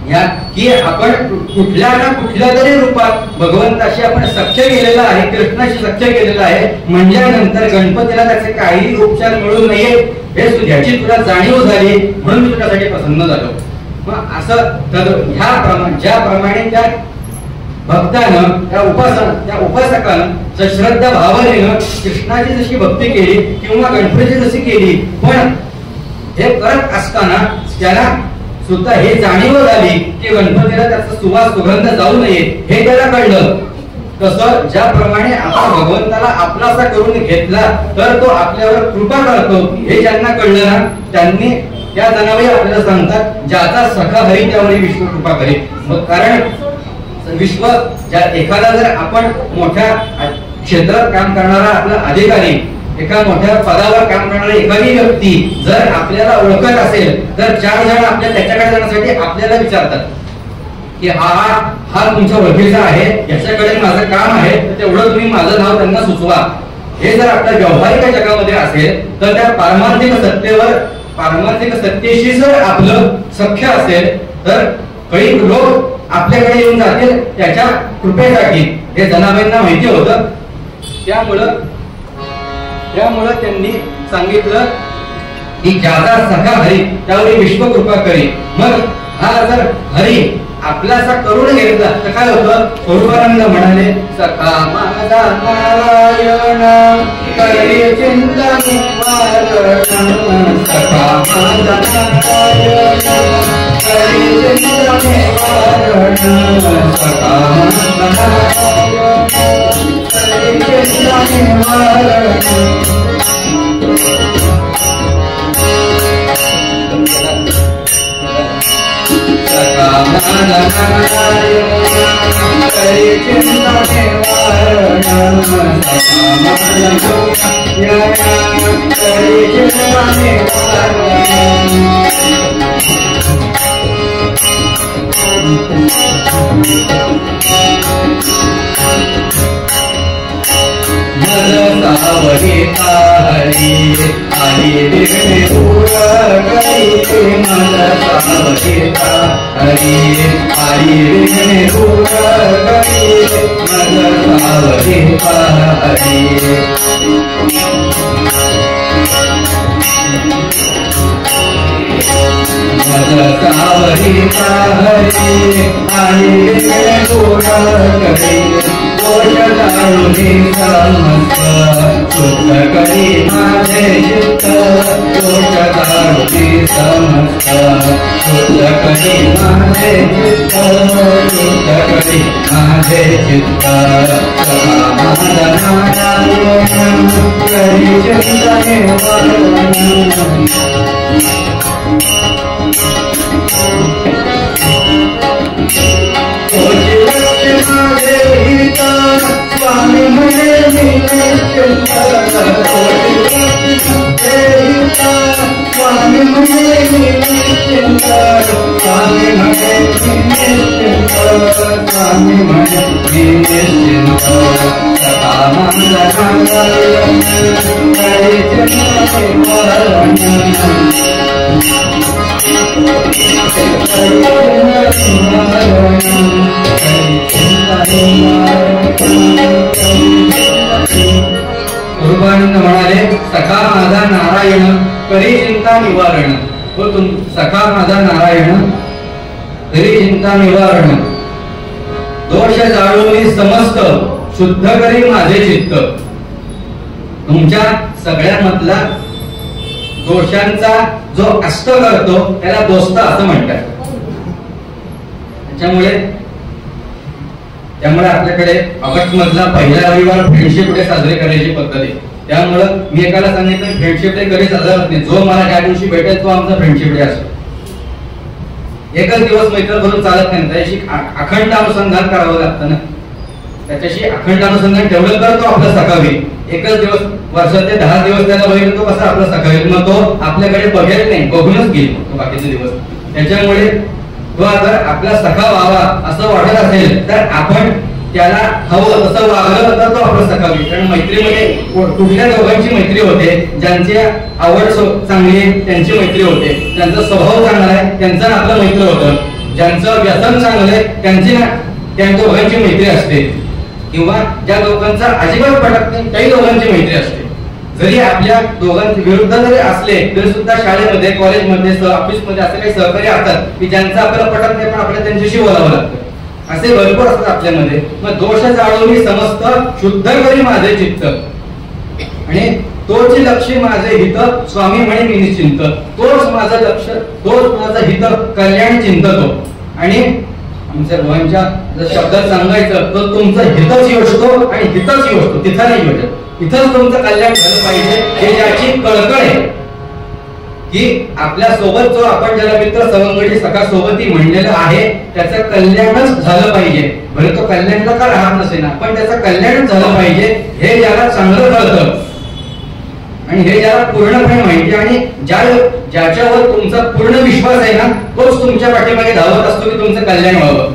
Speaker 2: या की आपण कुठल्या ना कुठल्या तरी रूपात भगवंताशी आपण सख्य केलेला आहे, कृष्णाशी सख्य केलेला आहे. म्हणजे नंतर गणपतीला त्याचे काही उपचार मिळू नये हे ह्याची तुला जाणीव झाली म्हणून मी तुझ्यासाठी प्रसन्न झालो. मग असं ज्याप्रमाणे त्या भक्तानं त्या उपासकानं श्रद्धा भावनेनं कृष्णाची जशी भक्ती केली किंवा गणपतीची जशी केली, पण हे करत असताना त्याला सुद्धा हे जाणीव झाली की गणपतीला त्याचा सुवास सुगंध जाऊ नये हे त्याला कळलं. तसं ज्याप्रमाणे आपण भगवंताला आपलासा करून घेतला तर तो आपल्यावर कृपा करतो हे ज्यांना कळलं ना त्यांनी त्या जनावरी आपल्याला सांगतात ज्याचा सखा हरी त्यावर विश्व कृपा करेल. मग कारण विश्व एखादा जर आपण मोठ्या क्षेत्रात काम करणारा आपला अधिकारी, एका मोठ्या पदावर काम करणारी एखादी व्यक्ती जर आपल्याला ओळखत असेल तर 4 जण त्याच्याकडे जाण्यासाठी आपल्याला विचारतात की हा तुमच्या ओळखीचा आहे, याच्याकडे माझं काम आहे, तर तेवढं तुम्ही माझं नाव त्यांना सुचवा. हे जर आपल्या व्यावहारिक जगामध्ये असेल तर त्या पारमार्थिक सत्तेशी जर आपलं सख्य असेल तर काही लोक आपल्याकडे येऊन जातील त्याच्या कृपेसाठी. हे जनाबाईंना माहिती होतं. त्यामुळं त्यांनी सांगितलं की ज्याचा सखा हरी त्यावर विश्व कृपा करी. मग हा जर हरी आपल्यासा करून घेतला तर काय होतं? स्वरूपानंद म्हणाले सखा माझा नारायण करी चिंता निवारण, सखा माझा नारायण करी चिंता निवारण, सखा माझा नारायण करी चिंता निवारण. समस्त शुद्ध करी माझे चित्त, शुद्ध करी माझे चित्त, नारायण करी चिंता निवारण. माझे हित स्वामी म्हणे मी निश्चिंत, स्वामी म्हणे मी निश्चिंत, स्वामी म्हणे मी निश्चिंत, स्वामी म्हणे मी निश्चिंत, सदा माझा काही चिंता निवारण. गुरुबानंद म्हणाले, सखा माझा नारायण करी चिंता निवारण. हो सखा माझा नारायण करी चिंता निवारण. दोष जाळून समस्त शुद्ध करी माझे चित्त. तुमच्या सगळ्यामधला दोषांचा जो अस्त करतो त्याला दोस्त असं म्हणतात. त्यामुळे आपल्याकडे ऑगस्ट मधला पहिला रविवार फ्रेंडशिप डे साजरे करायची पद्धत आहे. त्यामुळे मी एकाला सांगितलं फ्रेंडशिप डे कधी साजरा होत नाही, जो मला ज्या दिवशी भेटेल तो आमचा फ्रेंडशिप डे असतो. एकच दिवस मैत्र करून चालत नाही, त्याच्याशी अखंड अनुसंधान करावं लागतं ना. त्याच्याशी अखंड अनुसंधान ठेवलं तर तो आपला सखा होईल. एकच दिवस वर्षाचे 10 दिवस त्याला बघेल तो कसा आपला सखा होईल, मग तो आपल्याकडे बघेल नाही, बघूनच घेईल तो बाकीचे दिवस. त्याच्यामुळे तो जर आपला सखा व्हावा असं वाटत असेल तर आपण त्याला हवं तसं वागलं तर तो आपला सखा होईल. कारण मैत्रीमध्ये कुठल्या दोघांची मैत्री होते, ज्यांची आवड चांगली आहे त्यांची मैत्री होते, ज्यांचा स्वभाव चांगला आहे त्यांचं आपलं मैत्र होतं, ज्यांचं व्यसन चांगलं आहे त्यांची ना त्या दोघांची मैत्री असते. किंवा ज्या लोकांचा अजिबात पटत नाही काही लोकांची मैत्री असते. जरी आपल्या दोघांचे विरुद्ध जरी असले तरी सुद्धा शाळेमध्ये कॉलेजमध्ये ऑफिसमध्ये असे काही सहकारी असतात की ज्यांचं आपल्याला पटत नाही पण आपल्याला त्यांच्याशी बोलावं लागतं. असे भरपूर असतात आपल्यामध्ये. मग दोष जाळून समस्त शुद्ध करी माझे चित्त, आणि तोच लक्ष माझे हित स्वामी म्हणे मी निश्चिंत. तोच माझं लक्ष, तोच माझं हित कल्याण चिंततो. आणि आमच्या दोघांच्या जर शब्दात सांगायचं तर तुमचं हितच योजतो आणि हितच योजतो, तिथं नाही योजत. इथंच तुमचं कल्याण झालं पाहिजे हे ज्याची कळकळ आहे की आपल्या सोबत जो आपण ज्याला मित्र सवंगडी सखा सोबती म्हणलेलं आहे त्याचं कल्याणच झालं पाहिजे. बरं तो कल्याणला का राहत नसेना पण त्याचं कल्याणच झालं पाहिजे हे ज्याला चांगलं कळतं आणि हे ज्याला पूर्णपणे माहिती आणि ज्याच्यावर तुमचा पूर्ण विश्वास आहे ना तोच तुमच्या पाठीमागे धावत असतो की तुमचं कल्याण व्हावं.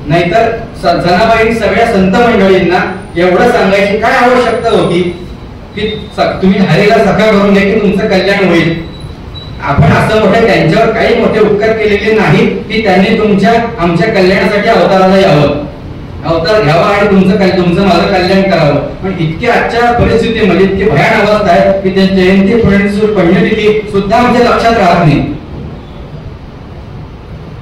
Speaker 2: नाहीतर जनाबाई सगळ्या संत मंडळींना एवढं सांगायची काय आवश्यकता होती की तुम्ही हरीला सखा करून घ्या की तुमचं कल्याण होईल. आपण असं मोठे त्यांच्यावर काही मोठे उपकार केलेले नाही की त्यांनी आमच्या कल्याणासाठी अवताराला यावं, अवतार घ्यावा आणि तुमचं माझं कल्याण करावं. पण इतक्या आजच्या परिस्थितीमध्ये इतकी भयान अवस्था आहे की त्या जयंती पुण्यतिथी सुद्धा आमच्या लक्षात राहत नाही.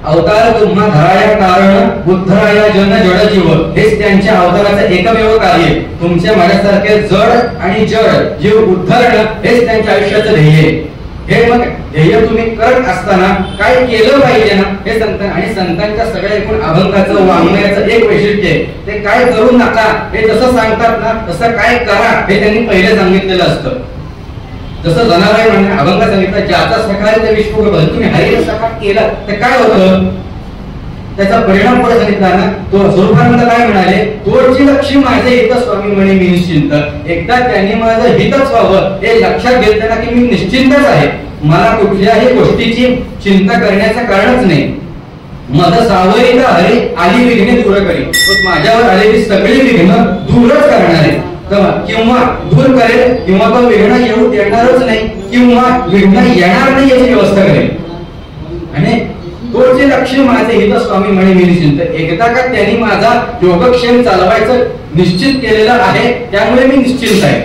Speaker 2: अवतार तुम्हा धराया कारण बुद्धराया जन जड जीव हेच त्यांच्या अवताराचं एकमेव कार्य. तुमच्या माझ्यासारखे जड आणि जड जीव उद्धरणं हेच त्यांच्या आयुष्याचं ध्येय. हे मग ध्येय तुम्ही करत असताना काय केलं पाहिजे ना हे संतांच्या सगळ्या एकूण अभंगाचं वाङ्मयाचं एक वैशिष्ट्य आहे. ते काय करू नका हे जसं सांगतात ना तसं काय करा हे त्यांनी पहिले सांगितलेलं असतं. जसं जनाबाई म्हणणे अभंग सांगितलं ज्याचा सखा ते विश्व तुम्ही हरीला सखा केला तर काय होतं त्याचा परिणाम पुढे सांगितला ना. तो स्वरूपानंद काय म्हणाले तोची लक्ष्मी माझे हित स्वामी म्हणे मी निश्चिंत. एकदा त्यांनी माझं हितच व्हावं हे लक्षात घेताना की मी निश्चिंतच आहे, मला कुठल्याही गोष्टीची चिंता करण्याचं कारणच नाही. मद सावरीला हरी आली विघ्ने दूर करी, माझ्यावर आलेली सगळी विघ्न दूरच करणारे किंवा दूर करेल किंवा तो विघ्न येऊ देणारच नाही किंवा विघ्न येणार नाही याची व्यवस्था करेल. आणि तोचे लक्ष माझे हित स्वामी म्हणे मी निश्चिंत. एकदा का त्यांनी माझा योगक्षेम चालवायचं निश्चित केलेलं आहे त्यामुळे मी निश्चिंत आहे.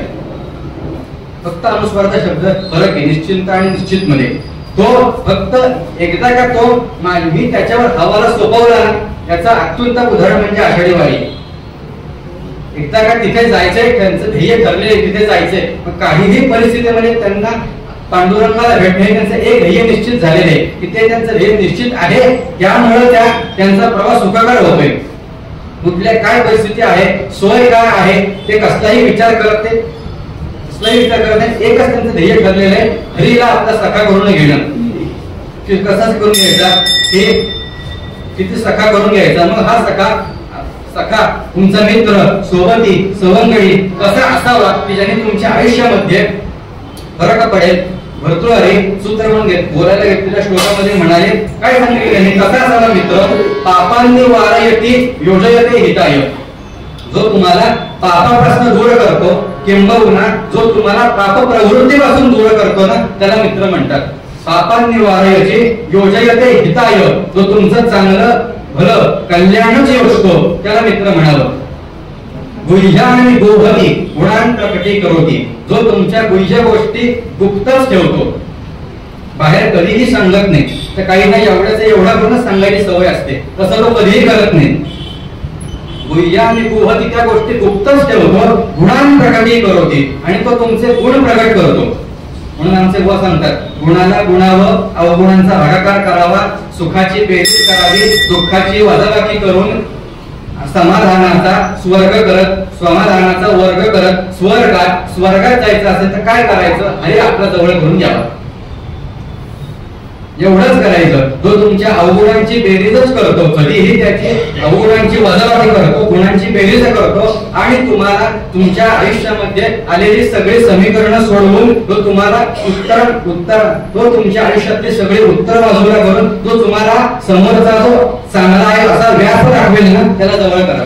Speaker 2: फक्त अनुस्वार्थ शब्द फरक आहे निश्चिंत आणि निश्चित मध्ये. तो फक्त एकदा का तो मी त्याच्यावर हवाला सोपवला याचा अत्यंत उदाहरण म्हणजे आषाढी वारी. एकदा का तिथे जायचंय त्यांचं ध्येय ठरले तिथे जायचंय काहीही परिस्थितीमध्ये त्यांना पांडुरंगाला भेटणे हे त्यांचं एक ध्येय निश्चित झालेले आहे की ते त्यांचं ध्येय निश्चित आहे, त्यामुळे त्यांचा प्रवास सुखकर होतोय. कुठल्या काय परिस्थिती आहे, सोय काय आहे, ते कसलाही विचार करत नाही. एकच त्यांचं ध्येय ठरलेलं आहे, हरीला आपला सखा करून घेणं. कसाच करून घ्यायचा, हे किती सखा करून घ्यायचा. मग हा सखा तुमचा मित्र, सोबती, सवंगडी कसा असावा की ज्याने तुमच्या आयुष्यामध्ये फरक पडेल. भर्तृहरी सूत्र म्हणून बोलायला घेतलेल्या श्लोकामध्ये म्हणाले, काय सांगितले, कसा असावा मित्र, पापांनी वारयती योजयते हिताय. जो तुम्हाला पापापासून दूर करतो, किंबहुना जो तुम्हाला पाप प्रवृत्तीपासून दूर करतो ना, त्याला मित्र म्हणतात. पापांनी वारयती योजयते हिताय, जो तुमचं चांगलं भलं कल्याणच योजतो, त्याला मित्र म्हणावं. गुह्यान गोहती गुणान प्रकटी करोती, जो तुमच्या गुह्य गोष्टी गुप्तच ठेवतो, बाहेर कधीही सांगत नाही. तर काही नाही एवढा गुणच सांगायची सवय असते, तसं तो कधीही करत नाही. गुह्यान गोहती त्या गोष्टी गुप्तच ठेवतो, गुणान प्रकटी करोती, आणि तो तुमचे गुण प्रकट करतो. म्हणून आमचे बुवा सांगतात, गुणाला गुणावं, अवगुणांचा भागाकार करावा, सुखाची बेरीज करावी, दुःखाची वजाबाकी करून समाधानाचा स्वर्ग करत, समाधानाचा वर्ग करत स्वर्गात जायचं असेल तर काय करायचं, हरी आपल्या जवळ करून घ्यावा. एवढंच करायचं. जो तुमच्या अवगुणांची बेरीजच करतो, कधीही त्याची अवगुणांची वजाबाकी करतो, गुणांची बेरीज करतो, आणि तुम्हाला तुमच्या आयुष्यामध्ये आलेली सगळी समीकरणं सोडवून तो तुम्हाला तो तुमच्या आयुष्यातली सगळी उत्तर बाजूला करून जो तुम्हाला समोरचा जो चांगला आहे असा व्याप दाखवेल ना, त्याला जवळ करा.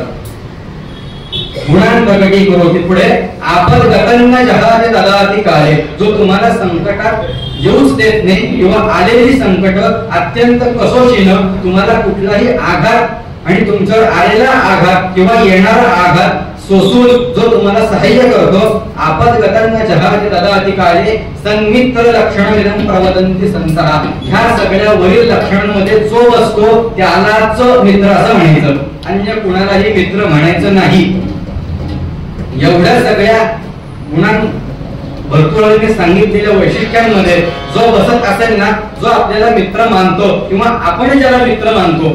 Speaker 2: गुणान प्रकटी करोती. पुढे आपद गतन्न जहाते ददाती काळे, जो तुम्हाला संकटात येऊच देत नाही किंवा आलेली संकट अत्यंत कसोशीनं तुम्हाला कुठलाही आघात आणि तुमच्यावर आलेला आघात किंवा येणारा आघात सोसून जो तुम्हाला सहाय्य करतो. आपद गतन्न जहाते ददाती काळे संमित्र लक्षणं प्रवदन्ति संसाहा. ह्या सगळ्या वरील लक्षणांमध्ये जो बसतो त्यालाच मित्र असं म्हणायचं, अन्य कुणालाही मित्र म्हणायचं नाही. एवढ्या सगळ्या गुणां भरतुराने सांगितलेल्या वैशिष्ट्यांमध्ये जो बसत असेल ना, जो आपल्याला मित्र मानतो किंवा आपण ज्याला मित्र मानतो,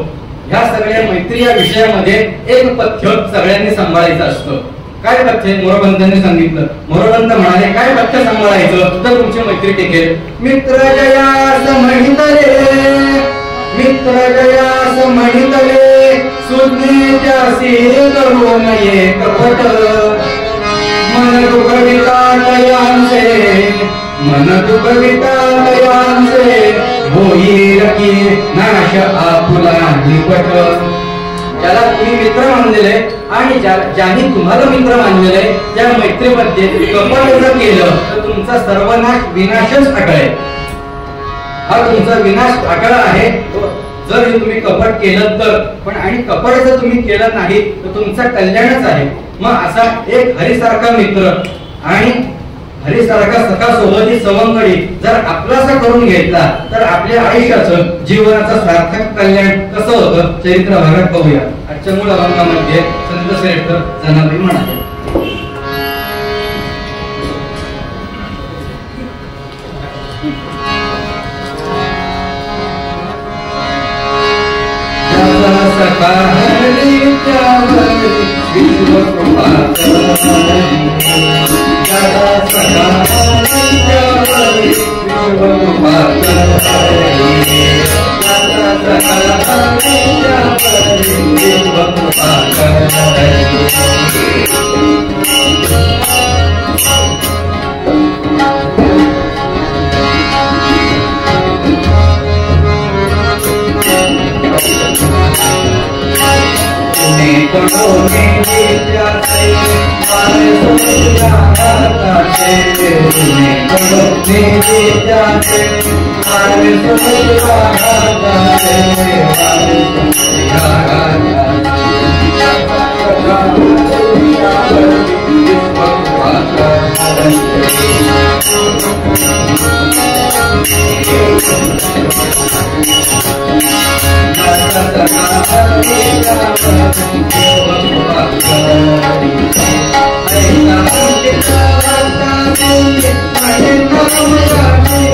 Speaker 2: ह्या सगळ्या मैत्री या विषयामध्ये एक पथ्य सगळ्यांनी सांभाळायचं असतं. काय पथ्य मोरोपंतांनी सांगितलं. मोरोपंत म्हणाले, काय पथ्य सांभाळायचं तर तुमची मैत्री टिकेल. मित्र जयास म्हणितले, मित्र जयास म्हणितले, सुज्ञे त्यासी करू नये कपट. मन दुःखवितालयांचे, मन दुःखवितालयांचे, होईल की नाश आपुला निपट. ज्याला तुम्ही मित्र मानलेले आणि ज्यांनी तुम्हाला मित्र मानलेले, त्या मैत्रीमध्ये कपट जर केलं तर तुमचा सर्वनाश विनाशच अटळ. हा तुमचा विनाश अटळ आहे जर तुम्ही कपट केलं तर. पण आणि कपट जर तुम्ही केलं नाही तर तुमचा कल्याणच आहे. मग असा एक हरीसारखा मित्र आणि हरीसारखा सखा सोबती सवंगडी जर आपलासा करून घेतला तर आपल्या आयुष्याचं जीवनाचं सार्थक कल्याण कसं होतं चरित्र भागात पाहूया. आजच्या मूळ अभंगामध्ये संत श्रेष्ठ जनाबाई म्हणाले, सखा विश्व कृपा
Speaker 1: I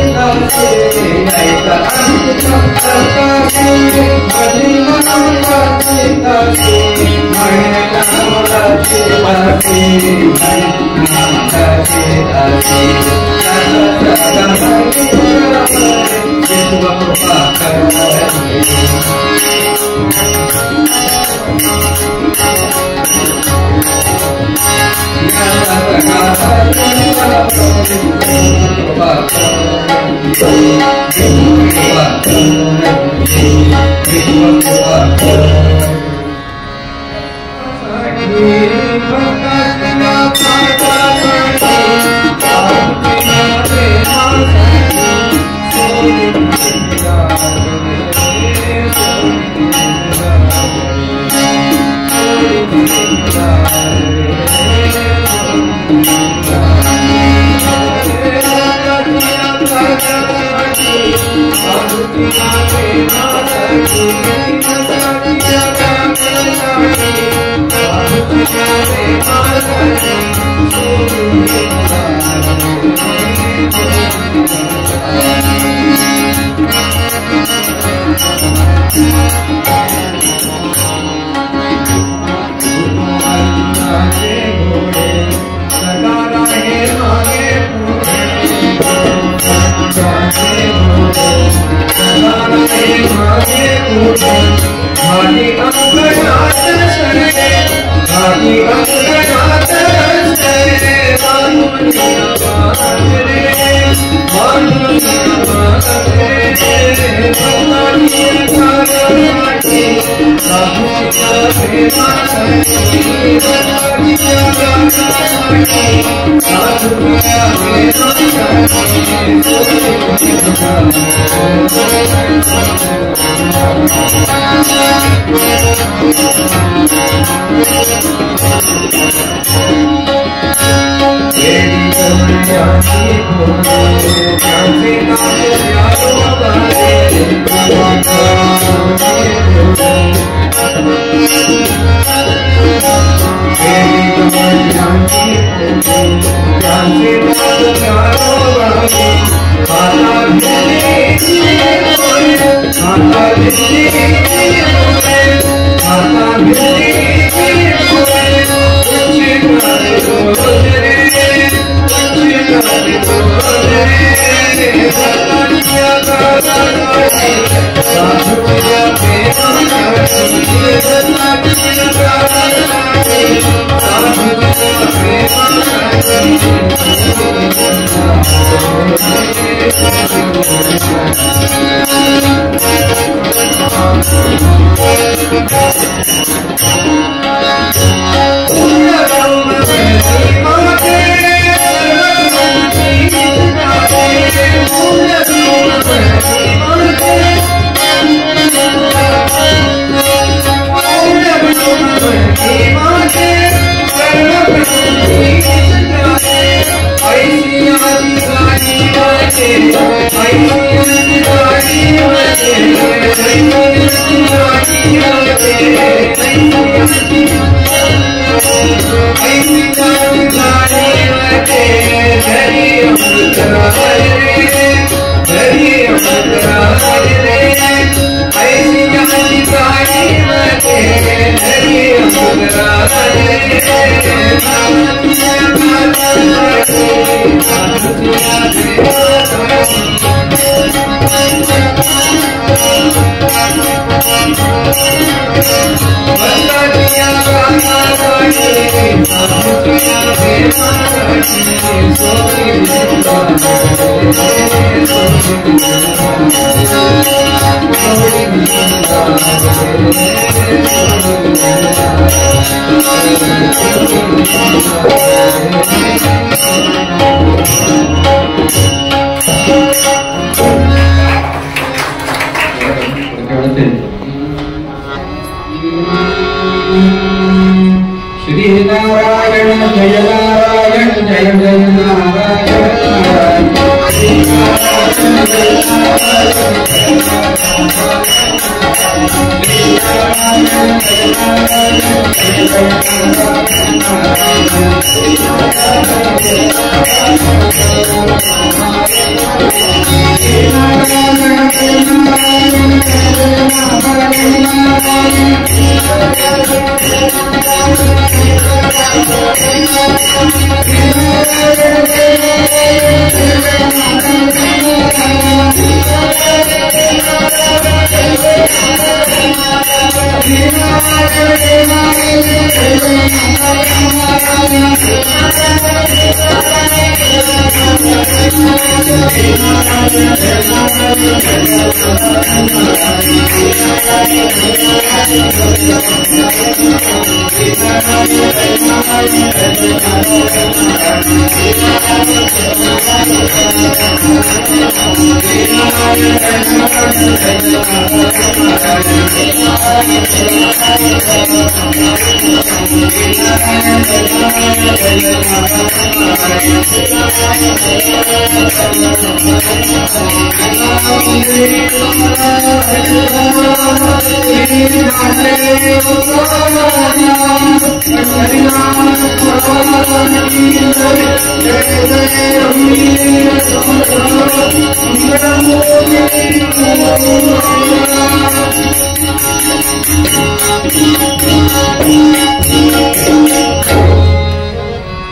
Speaker 1: Jai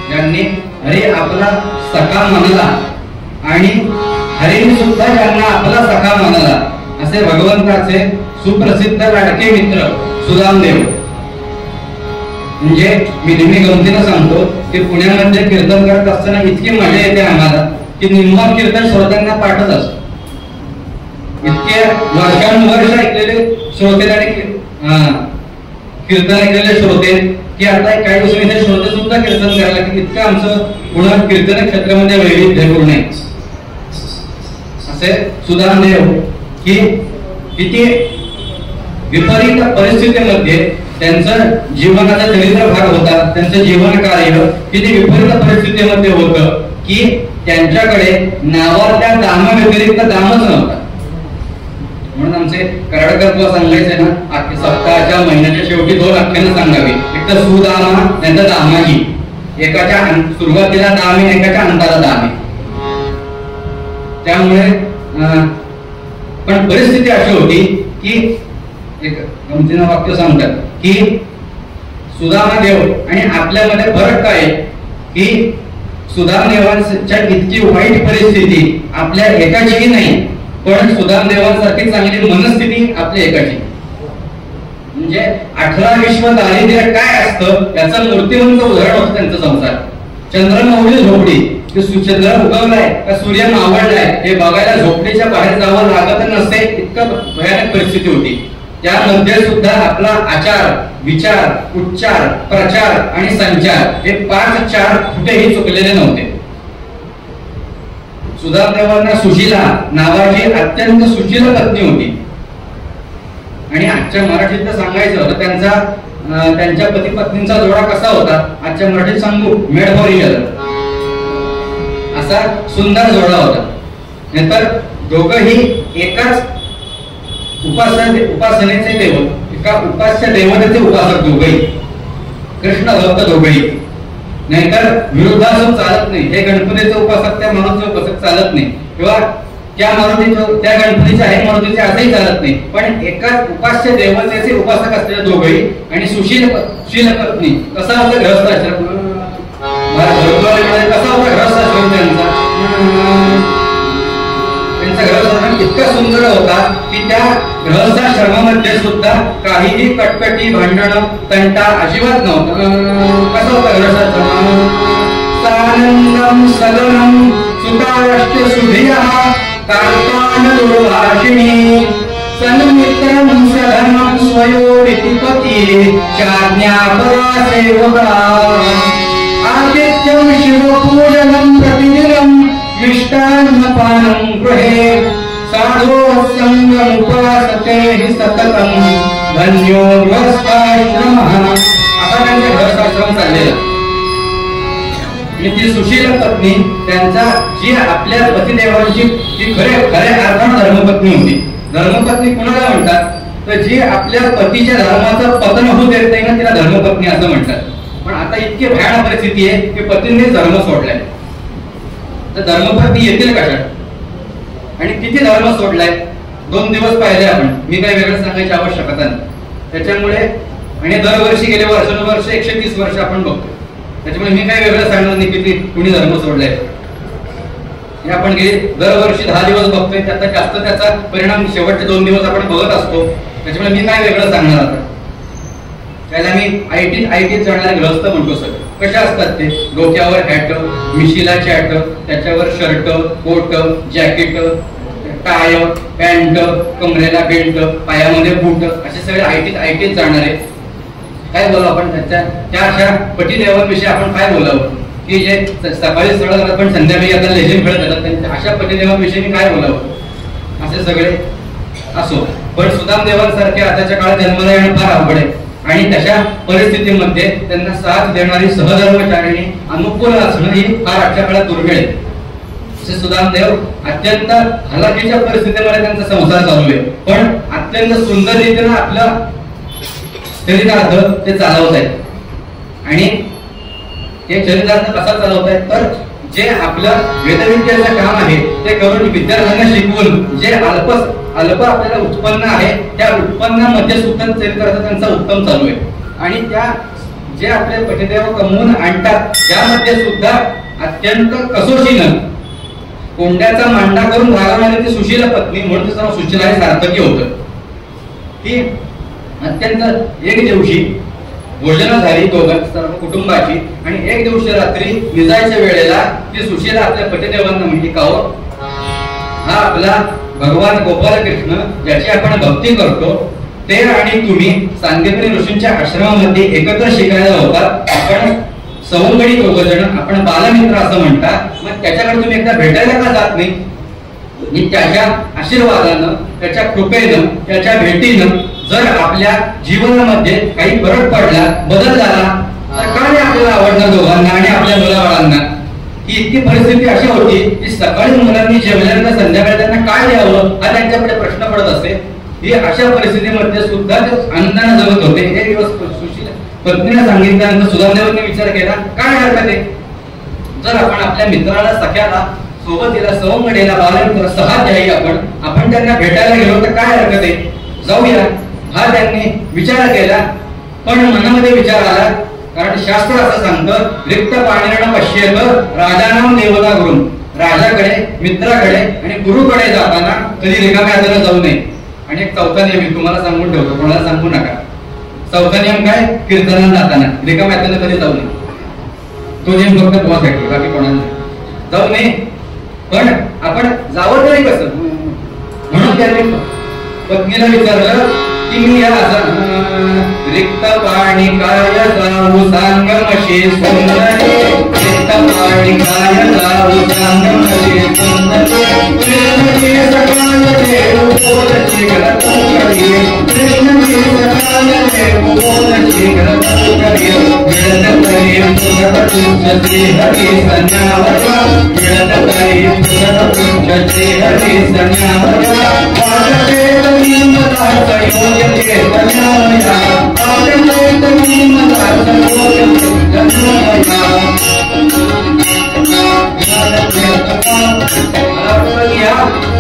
Speaker 2: ज्यांनी हरी आपला सखा मानला आणि हरीने सुद्धा ज्यांना आपला सखा मानला असे भगवंताचे सुप्रसिद्ध लाडके मित्र सुदामदेव. म्हणजे मी नेहमी गमतीनं सांगतो की पुण्यामध्ये कीर्तन करत असताना इतकी मजा येते आम्हाला की निम्मा कीर्तन श्रोत्यांना पाठच असतो. इतके वर्षानुवर्ष ऐकलेले श्रोते आणि कीर्तन ऐकलेले श्रोते की आता काही दिवसांनी श्रोते सुद्धा कीर्तन करायला की इतकं आमचं पुन्हा कीर्तन क्षेत्रामध्ये वैविध्यपूर्ण आहे. असे सुदामदेव की किती विपरीत परिस्थितीमध्ये त्यांचं जीवनाचा चरित्र भाग होता, त्यांचं जीवन कार्य किती विपरीत परिस्थितीमध्ये होतं की त्यांच्याकडे नावाच्या दामाव्यतिरिक्त दामच नव्हता. म्हणून आमचे कराडकर तुला सांगायचे ना सप्ताहाच्या महिन्याच्या शेवटी 2 आख्यानं सांगावी. एक तर सुदामा नंतर दामाजी. एकाच्या सुरुवातीला दाम आहे, एकाच्या अंताला दाम आहे. त्यामुळे पण परिस्थिती अशी होती की एक गमतीनं वाक्य सांगतात की सुदामदेव आणि आपल्यामध्ये फरक काय की सुदामदेवांच्या इतकी वाईट परिस्थिती आपल्या एकाचीही नाही, पण सुदामदेवांसारखी चांगली मनस्थिती आपल्या एकाची. म्हणजे 18 विश्व दारिद्र्य काय असतं याचं मूर्तिमंत उदाहरण होतं त्यांचा संसार. चंद्रमाऊली झोपडी की चंद्र उगवलाय का सूर्य मावळलाय हे बघायला झोपडीच्या बाहेर जावं लागत नसते, इतकं भयानक परिस्थिती होती. त्यामध्ये सुद्धा आपला आचार, विचार, उच्चार, प्रचार आणि संचार हे 5 चार कुठेही चुकलेले नव्हते. सुदामदेवांना सुशीला नावाची अत्यंत सुशील पत्नी होती. आणि आजच्या मराठीत सांगायचं होतं त्यांच्या पती पत्नींचा जोडा कसा होता आजच्या मराठीत सांगू, मेड फॉर इच अदर असा सुंदर जोडा होता. नंतर दोघंही एकाच उपासनेचे देव, एका उपास्य देवतेचे उपासक दोघंही, कृष्ण भक्त दोघंही. नाहीतर विरोधासन चालत नाही. हे गणपतीचे उपासक त्या मारुतीचे उपासक चालत नाही, किंवा त्या मारुतीचे त्या गणपतीचे आहे मारुतीचे असंही चालत नाही. पण एकाच उपास्य देवतेचे उपासक असलेले दोघंही आणि सुशील पत्नी. कसा होता गृहस्थाश्रम, कसा होता गृहस्थाश्रम त्यांचा गृहस्थाश्रम इतका सुंदर होता की त्या गृहस्थाश्रमामध्ये सुद्धा काहीही कटकटी, भांडण, तंटा अजिबात नव्हतं. कसा होता गृहस्थाश्रम, सानंदम सदनम सुताश्च सुधियः कार्पान दुर्भाषिणी सन्मित्रं सधनं स्वयोरितिपति चाज्ञापरा सेवका आदित्यं शिवपूजनं प्रतिदिनं मिष्टान्नपानं गृहे साधो संगमुपासते हि सततं धन्यो गृहस्थाश्रमः. असा त्यांचे गृहस्थाश्रम चाललेला. ती सुशील पत्नी त्यांचा जी आपल्या पतिदेवांची जी खऱ्या अर्थानं धर्मपत्नी होती. धर्मपत्नी कुणाला म्हणतात तर जी आपल्या पतीच्या धर्माचं पतन होऊ देत नाही ना, तिला धर्मपत्नी असं म्हणतात. पण आता इतकी भयानक परिस्थिती आहे की पतींनी धर्म सोडलाय. तर धर्मपत्नी येतील कशात आणि किती धर्म सोडलाय 2 दिवस पाहिले आपण. मी काही वेगळं सांगायची आवश्यकता नाही. त्याच्यामुळे आणि दरवर्षी गेले वर्षानुवर्ष 130 वर्ष आपण बघतो. त्याच्यामुळे मी काही वेगळं सांगणार नाही किती कुणी धर्म सोडलाय. आपण गेले दरवर्षी 10 दिवस बघतोय, त्याचा जास्त त्याचा परिणाम शेवटचे 2 दिवस आपण बघत असतो. त्याच्यामुळे मी काय वेगळं सांगणार आता. त्याला मी आयटी चढणारे गृहस्थ म्हणतो. सगळं कशा असतात ते, डोक्यावर हॅट, मिशीला चॅट, त्याच्यावर shirt, coat, jacket, tie, pant, कमरेला बेल्ट, पायामध्ये बूट, असे सगळे आयटीत जाणारे. काय बोलावं आपण त्या अशा पतिदेवांविषयी आपण काय बोलावं की जे सकाळी सगळं करतात पण संध्याकाळी आता लेझिम खेळत जातात, त्यांच्या अशा पतिदेवांविषयी मी काय बोलावं असे सगळे असो. पण सुदामदेवांसारखे आताच्या काळात जन्माला येणं फार अवघड आहे आणि तशा परिस्थितीमध्ये त्यांना साथ देणारी सहधर्मचारिणी अनुकूल असणं ही फार आजच्या काळात दुर्मिळ आहे. सुदामदेव अत्यंत हलाखीच्या परिस्थितीमध्ये त्यांचा संसार चालू आहे, पण अत्यंत सुंदर रीतीने आपला चरितार्थ ते चालवत आहेत. आणि हे चरितार्थ कसा चालवत आहेत तर जे आपलं वेदविद्याचं काम आहे ते करून विद्यार्थ्यांना शिकवून जे अल्प आपल्याला उत्पन्न आहे त्या उत्पन्नामध्ये सुद्धा चरितार्थ त्यांचा उत्तम चालू आहे. आणि त्या जे आपले पतिदेव कमवून आणतात त्यामध्ये सुद्धा अत्यंत कसोशीनं कोंड्याचा मांडा करून भागवणारी ती सुशील पत्नी म्हणून तिचं नाव सुशीला हे सार्थकी होतं. ती अत्यंत एक दिवशी भोजन झाली दोघं सर्व कुटुंबाची आणि एक दिवशी रात्री निजायच्या वेळेला ती सुशीला आपल्या पतिदेवांना म्हणली का हो, हा आपला भगवान गोपाल कृष्ण ज्याची आपण भक्ती करतो ते आणि तुम्ही सांगेत्री ऋषींच्या आश्रमामध्ये एकत्र शिकायला होतात. आपण सवंगडी दोघ जण, आपण बालमित्र असं म्हणतात, मग त्याच्याकडे तुम्ही एकदा भेटायला का जात नाही? त्याच्या आशीर्वादानं, त्याच्या कृपेनं, त्याच्या भेटीनं जर आपल्या जीवनामध्ये काही फरक पडला, बदल झाला तर का नाही आपल्याला आवडणार दोघांना आणि आपल्या मुलाबाळांना? ही इतकी परिस्थिती अशी होती की सकाळी मुलांनी जेवल्यानंतर संध्याकाळी त्यांना काय द्यावं हा त्यांच्याकडे प्रश्न पडत असे. ही अशा परिस्थितीमध्ये सुद्धा ते आनंदाने जगत होते. एक दिवस सुशील पत्नीने सांगितल्यानंतर सुदामदेवांनी विचार केला काय हरकत आहे जर आपण आपल्या मित्राला, सख्याला, सोबतीला, सवंगडीला, बालमित्र सहाध्यायी आपण त्यांना भेटायला गेलो तर काय हरकत आहे, जाऊया हा त्यांनी विचार केला. पण मनामध्ये विचार आला, कारण शास्त्र असं सांगतं रिक्त पाण्यानं पश्येत राजानाम देवता गुरु, राजाकडे, मित्राकडे आणि गुरुकडे जाताना कधी रिकाम्या हाताने जाऊ नये. आणि एक चौथा नियम तुम्हाला सांगून ठेवतो, कोणाला सांगू नका. चौथा नियम काय, कीर्तनाला जाताना रिकाम्या हाताने कधी जाऊ नये. तो नियम फक्त तुम्हासाठी, बाकी कोणाला जाऊ नये. पण आपण जावं तरी कसं, म्हणून त्यांनी पत्नीला विचारलं की मी या रिक्त पाणी काय जाऊ सांगमशी सुंदरी, रिक्त पाणी काय जाऊ सांगमशी सुंदरी, कृष्णची सकाळ देव बोलची घरतुंकरी, कृष्णची सकाळ देव बोलची घरतुंकरी, मिळत तरी तुझं तुझे हरी संन्यावरा, मिळत तरी तुझं तुझे हरी संन्यावरा, वाटते तरी मला योग्य चेतनाया, वाटते तरी मला योग्य चेतनाया.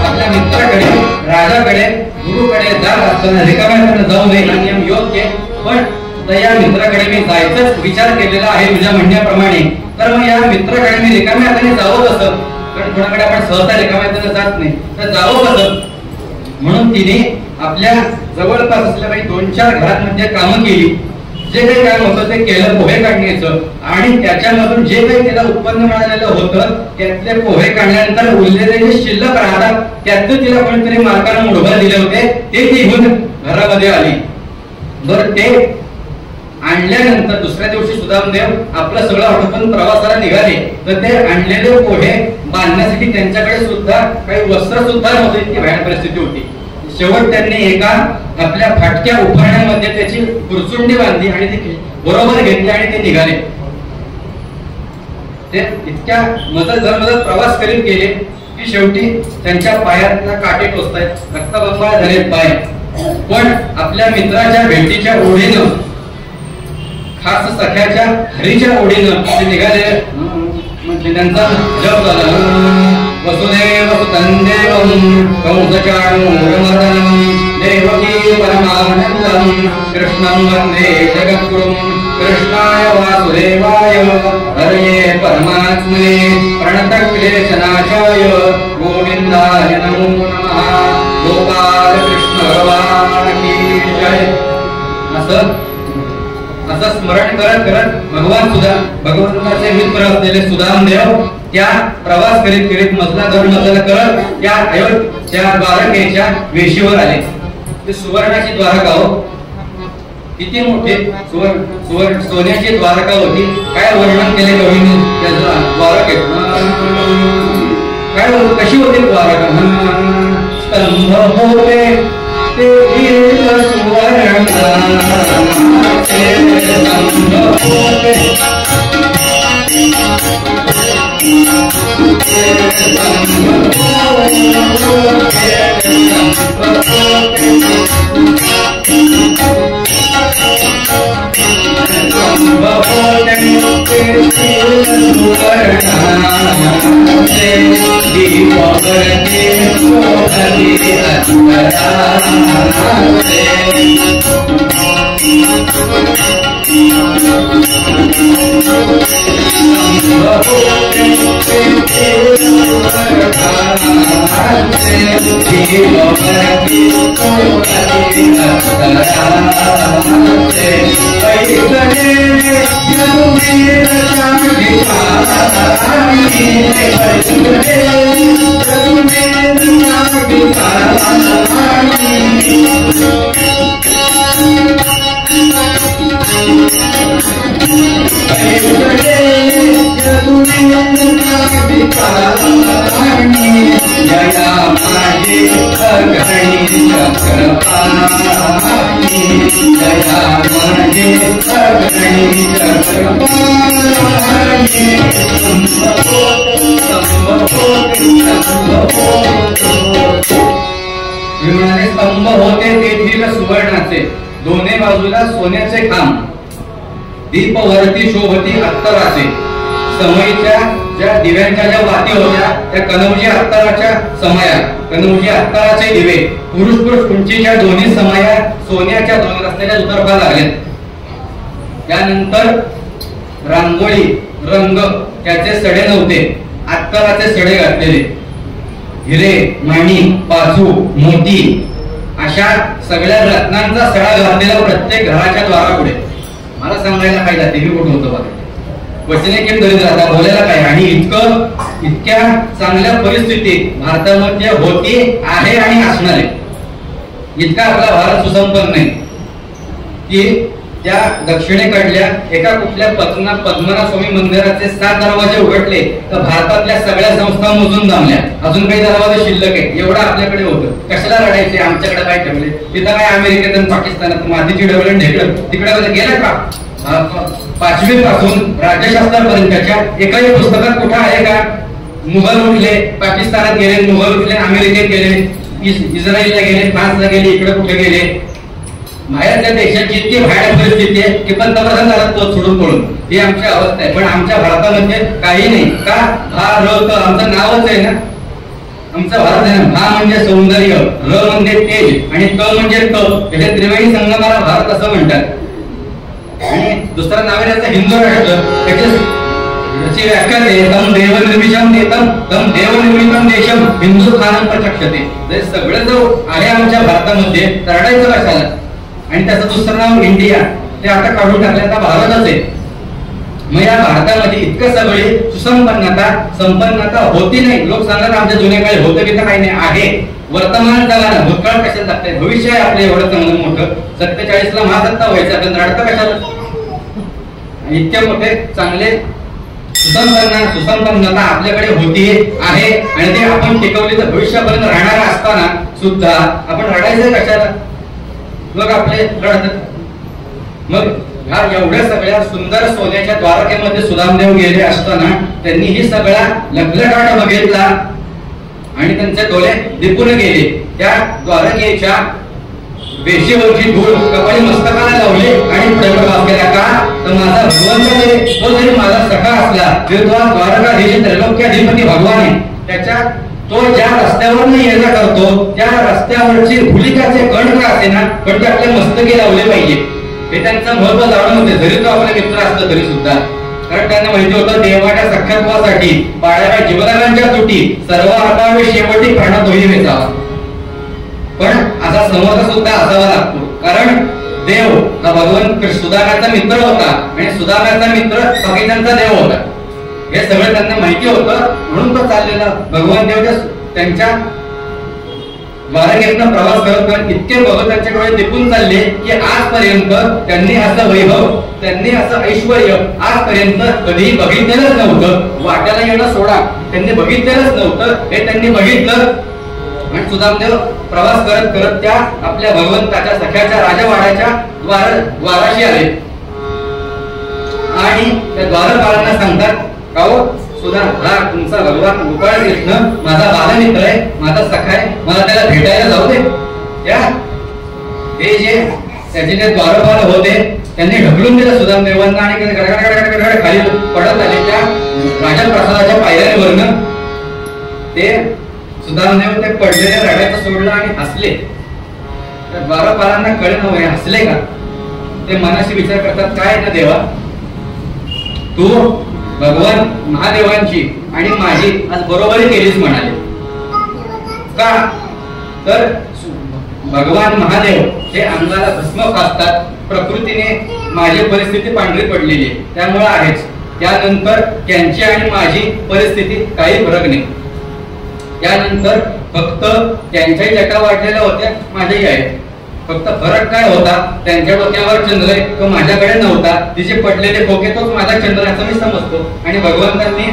Speaker 2: आपल्या मित्राकडे, राजाकडे, गुरुकडे जात असताना रिकाम्या जाऊ नये हा नियम योग्य. पण या मित्राकडे मी जायचाच विचार केलेला आहे तुझ्या म्हणण्याप्रमाणे, तर मग या मित्राकडे मी रिकाम्या हाताने जावं कसं? कारण कोणाकडे आपण सहसा रिकाम्या हाताने जात नाही, तर जावं कसं? म्हणून तिने आपल्या जवळपास असलेल्या काही 2-4 घरांमध्ये कामं केली. जे काही काम होतं ते केलं पोहे काढण्याचं, आणि त्याच्यामधून जे काही तिला उत्पन्न मिळालेलं होतं त्यातले पोहे काढल्यानंतर उरलेले जे शिल्लक राहतात त्यातलं तिला कोणीतरी मालकानं मुठभर दिले होते ते ती घेऊन घरामध्ये आली. बरं, ते आणल्यानंतर दुसऱ्या दिवशी सुदामदेव आपलं सगळं आटोपून प्रवासाला निघाले, तर ते आणलेले पोहे बांधण्यासाठी त्यांच्याकडे सुद्धा काही वस्त्र सुद्धा नव्हते, इतकी भयानक परिस्थिती होती. शेवट त्यांनी एका आपल्या फाटक्या उफाण्यामध्ये त्याची कुरचुंडी बांधली आणि ती बरोबर घेतली आणि ते निघाले. ते इतक्या मदत प्रवास करीत गेले की शेवटी त्यांच्या पायातला काटे टोचतायत, रक्तबंबाळ झालेत पाय. पण आपल्या मित्राच्या भेटीच्या ओढीनं, खास सख्याच्या हरीच्या ओढीनं ते निघाले. त्यांचा जप झाला, वसुदेव सुतं देवं कंसचाणूरमर्दनं देवकी परमानंदं कृष्णं वन्दे जगद्गुरुं. कृष्णाय वासुदेवाय हरये परमात्मने प्रणतक्लेशनाशाय गोविंदाय नमो नमः. गोपाल कृष्ण भगवान की जय. असं स्मरण करत करत भगवंताचे मित्र असलेले सुदामदेव त्या प्रवास करीत मजला करत त्या त्या द्वारकेच्या वेशीवर आले. ते सुवर्णाची द्वारका हो, किती मोठे सोन्याची द्वारका होती. काय वर्णन केले कवीने त्या द्वारकेत, काय कशी होती द्वारका. स्तंभ होते ते सुवर्ण, स्तंभ होते स्तंभ होते तेथील सुवर्णाचे, दोन्ही बाजूला सोन्याचे खांब, दीपवरती शोभती अत्तराचे. समईच्या ज्या दिव्यांच्या ज्या वाती होत्या त्या कनौजी अत्तराच्या समया, कनौजी अत्तराचे दिवे पुरुष उंचीच्या दोन्ही समया सोन्याच्या दोन रस्त्याच्या दुतर्फा लागल्या. त्यानंतर रांगोळी रंग त्याचे सडे नव्हते, अत्तराचे सडे घातलेले. हिरे माणी पाचू मोती अशा सगळ्या रत्नांचा सडा घातलेला प्रत्येक घराच्या द्वारापुढे. मला सांगायला काय जाते मी कुठं होतं बघा, वचने केम धरीत राहता बोलायला काय. आणि इतक्या चांगल्या परिस्थितीत भारतामध्ये होती आहे आणि असणार आहे. इतका आपला भारत सुसंपन्न आहे की त्या दक्षिणेकडल्या एका कुठल्या पद्मनाभ स्वामी मंदिराचे 7 दरवाजे उघडले तर भारतातल्या सगळ्या संस्था मोजून जमल्या. अजून काही दरवाजे शिल्लक आहे एवढं आपल्याकडे होतं. कशाला रडायचे, आमच्याकडे काय ठेवले. तिथं काय अमेरिकेत आणि पाकिस्तानात मातीची ढवळण ढेकळं तिकडे गेलं का. 5वी पासून राज्यशास्त्रापर्यंतच्या एकाही पुस्तकात कुठं आहे का मुघल उठले पाकिस्तानात गेले, मुघल उठले अमेरिकेत गेले, इस्रायलला गेले, फ्रान्सला गेले, इकडे कुठे गेले. बाहेरच्या देशात जितकी बाहेर परिस्थिती आहे की पंतप्रधान झाला तो सोडून पडून, ही आमची अवस्था आहे. पण आमच्या भारतामध्ये काही नाही का. भारत आमचं नावच आहे ना, आमचं भारत आहे ना. भा म्हणजे सौंदर्य, र म्हणजे तेज आणि त म्हणजे त, त्याच्या त्रिवेणी संगमाला भारत असं म्हणतात. आणि दुसरं नाव आहे त्याचं हिंदू राष्ट्र. त्याची व्याख्या आहे तम देवनिर्मिषम देतम तम देवनिर्मितम देशम हिंदू खानम प्रचक्षते. सगळं जो आहे आमच्या भारतामध्ये रडायचं कशाला. आणि त्याचं दुसरं नाव इंडिया, ते आता काढून टाकले, आता भारतच आहे. मग या भारतामध्ये इतकं सगळी संपन्नता होती नाही. लोक सांगतात आमच्या जुन्या काळी होतं की काही नाही. आहे वर्तमान काळाला, भूतकाळ कशाला लागतंय. भविष्य आहे आपलं एवढं चांगलं मोठं. 47ला महासत्ता व्हायचं, आपण रडतं कशाला. इतके मोठे चांगले सुसंपन्नता आपल्याकडे होती आहे आणि ते आपण टिकवली तर भविष्यापर्यंत राहणार असताना सुद्धा आपण रडायचं कशाला. मग आपले रडतात. मग ह्या एवढ्या सगळ्या सुंदर सोन्याच्या द्वारकेमध्ये सुदामदेव गेले असताना त्यांनी ही सगळा लखलखाट बघितला आणि त्यांचे डोळे दिपून गेले. त्या द्वारकेच्या वेशीवरची धूळ कपाळी मस्तकाला लावली आणि पुढे प्रवास केला. का तर माझा भगवंत तो जरी माझा सखा असला तरी तो द्वारकाधीश त्रैलोक्याधिपती भगवान आहे. त्याच्या तो ज्या रस्त्यावर ये जा करतो त्या रस्त्यावरची धुलिकाचे कण का असे ना पण ते आपल्या मस्तकी लावले पाहिजे. हे त्यांचं महत्व जाणून होते. जरी तो आपला मित्र असला तरी सुद्धा. कारण त्यांना माहिती होतं देवाच्या सख्यत्वासाठी पाळ्याच्या जीवनांच्या तुटी सर्व अपावे शेवटी प्राणात होई वेचावा. पण असा संवाद सुद्धा असावा लागतो. कारण देव हा भगवान सुदाम्याचा मित्र होता आणि सुदाम्याचा मित्र बाकीच्यांचा देव होता. हे सगळं त्यांना माहिती होतं म्हणून तो चाललेला. भगवान देव त्यांच्या द्वारकेतनं प्रवास करत इतके भगत त्यांच्याकडे टिकून चालले की आजपर्यंत त्यांनी असं वैभव, त्यांनी असं ऐश्वर आजपर्यंत कधीही बघितलेलंच नव्हतं. वाट्याला येणं सोडा, त्यांनी बघितलेलंच नव्हतं. हे त्यांनी बघितलं. आणि सुदामदेव प्रवास करत करत त्या आपल्या भगवंताच्या सख्याच्या राजवाड्याच्या द्वाराशी आले आणि त्या द्वारपालांना सांगतात, का हो सुद्धा हा तुमचा भगवान गोपाळ कृष्ण माझा बालमित्र आहे, माझा सखा आहे, मला त्याला भेटायला जाऊ दे. त्या ते जे त्याचे जे द्वारपाल होते त्यांनी ढकलून दिलं सुदामदेवांना आणि गडगड खाली पडत आले त्या राजप्रसादाच्या पायऱ्यांवरनं. ते सुदामदेव ते पडलेल्या रड्याचं सोडलं आणि हसले. तर द्वारपालांना कळलं नव्हे हसले का. ते मनाशी विचार करतात, काय ना देवा, तू भगवान महादेवांची आणि माझी आज बरोबरी केलीच म्हणाले. का तर भगवान महादेव हे अंगाला भस्म फासतात. प्रकृतीने माझी परिस्थिती पांढरी पडलेली आहे, त्यामुळे आहेच. त्यानंतर त्यांची आणि माझी परिस्थिती काही फरक नाही. त्यानंतर फक्त त्यांच्याही जटा वाढलेल्या होत्या, माझ्याही आहेत. फक्त फरक काय होता, त्यांच्या डोक्यावर चंद्र आहे, तो माझ्याकडे नव्हता. तिचे पडलेले खोके तोच माझा चंद्र असं मी समजतो. आणि भगवंतांनी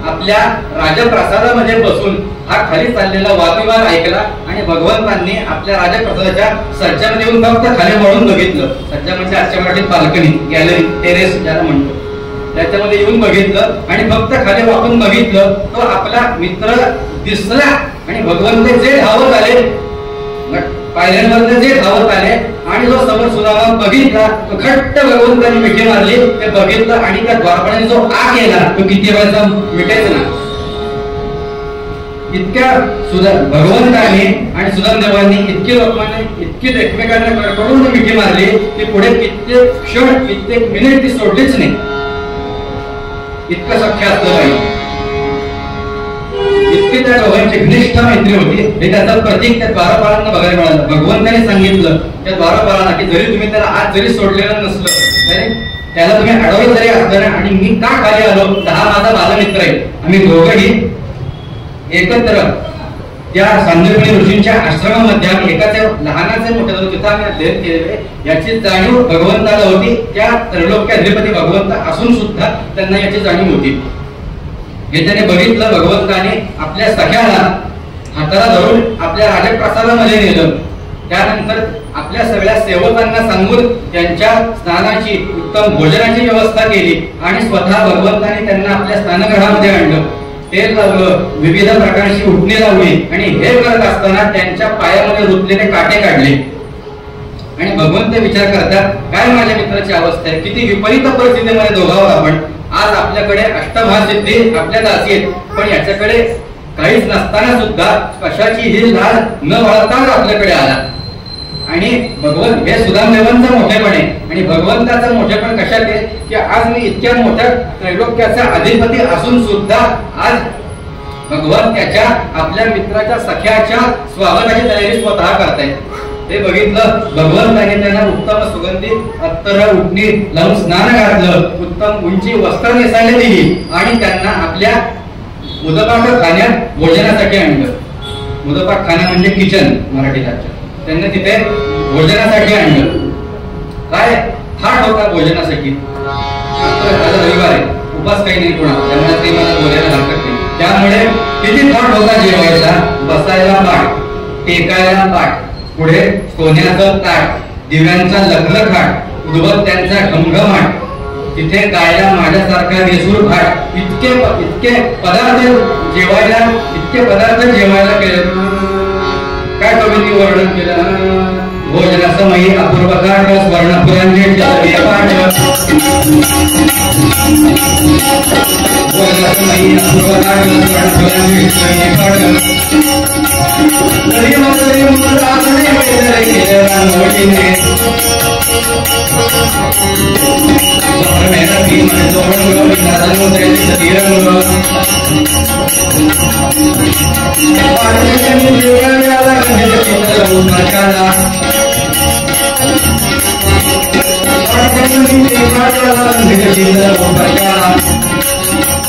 Speaker 2: आपल्या राजप्रसादामध्ये बसून हा खाली चाललेला वादविवाद ऐकला आणि भगवंतांनी आपल्या राजप्रसादाच्या सज्जामध्ये येऊन फक्त खाली वळून बघितलं. सज्जा म्हणजे आजच्या मराठीत बाल्कनी, गॅलरी, टेरेस ज्याला म्हणतो, त्याच्यामध्ये येऊन बघितलं आणि फक्त खाली वाकून बघितलं. तो आपला मित्र दिसला आणि भगवंत जे धावत आले, पायऱ्यांवर जे धावत आले आणि जो समोर सुदामा बघितला तो घट्ट भगवंतांनी मिठी मारली. ते बघितलं आणि त्या द्वारपालाने जो आग केला तो किती वेळाचा मिटायचा ना. इतक्या भगवंताने आणि सुदामदेवांनी इतकी लोकांनी इतकी एकमेकांना कडकडून मिठी मारली की पुढे कित्येक क्षण, कित्येक मिनिट ती सोडलीच नाही. इतकं सख्य असलं पाहिजे. इतकी त्या दोघांची घनिष्ठ मैत्री होती. हे त्याचं प्रतीक त्या द्वारपालांना बघायला मिळालं. भगवंताने सांगितलं त्या द्वारपालांना की जरी तुम्ही त्याला आज जरी सोडलेलं नसलं तरी त्याला तुम्ही अडवलं जरी असलं आणि मी का खाली आलो, हा माझा बालमित्र आहे. आम्ही दोघंही एकत्र त्या सांदीपनी ऋषींच्या आश्रमामध्ये आम्ही एकाच लहानाचे मोठे झालो, तिथं आम्ही अध्ययन केलेले. याची जाणीव भगवंताला होती. त्या त्रैलोक्य अधिपती भगवंत असून सुद्धा त्यांना याची जाणीव होती. हे त्याने बघितलं. भगवंताने आपल्या सख्याला हाताला धरून आपल्या राजप्रसादामध्ये नेलं. त्यानंतर आपल्या सगळ्या सेवकांना सांगून त्यांच्या स्नानाची, उत्तम भोजनाची व्यवस्था केली आणि स्वतः भगवंताने त्यांना आपल्या स्नानगृहामध्ये आणलं. तेल लावलं, विविध प्रकारची उठणी लावली आणि हे करत असताना त्यांच्या पायामध्ये रुतलेले काटे काढले. आणि भगवंत विचार करतात, काय माझ्या मित्राची अवस्था आहे, किती विपरीत परिस्थितीमध्ये दोघावर आपण. आज आपल्याकडे अष्टमहासिद्धी आपल्या दासी आहेत, पण याच्याकडे काहीच नसताना सुद्धा कशाची ही लाज न वळताच आपल्याकडे आला. आणि भगवंत हे सुदामदेवांचं मोठेपण आहे. आणि भगवंताचं मोठेपण कशात आहे की आज मी इतक्या मोठ्या त्रैलोक्याचा अधिपती असून सुद्धा आज भगवंत त्याच्या आपल्या मित्राच्या सख्याच्या स्वागताची तयारी स्वतः करतायत. हे बघितलं. भगवंताने त्यांना उत्तम सुगंधी अत्तर उठणी लावून स्नान घातलं, उत्तम उंची वस्त्र नेसायला दिली आणि त्यांना आपल्या मुदपाक खाण्यात भोजनासाठी आणलं. मुदपाक खाना म्हणजे किचन मराठीत. त्यांना तिथे भोजनासाठी आणलं. काय थाट होता भोजनासाठी. रविवार आहे, उपास काही नाही कोणाला, त्यामुळे ते मला बोलायला हरकत नाही. त्यामुळे किती थाट होता जेवायचा. बसायला पाठ, टेकायला पाठ, पुढे सोन्याचं ताट, दिव्यांचा लखलखाट, उदबत्त्यांचा घमघमाट, तिथे गायला माझ्यासारखा वेसूर घाट. इतके पदार्थ जेवायला केले. काय कवींनी वर्णन केलं. भोजनासमयी अपूर्व काठ, स्वर्णपुरांचे भोजनासमयी अपूर्व काठ,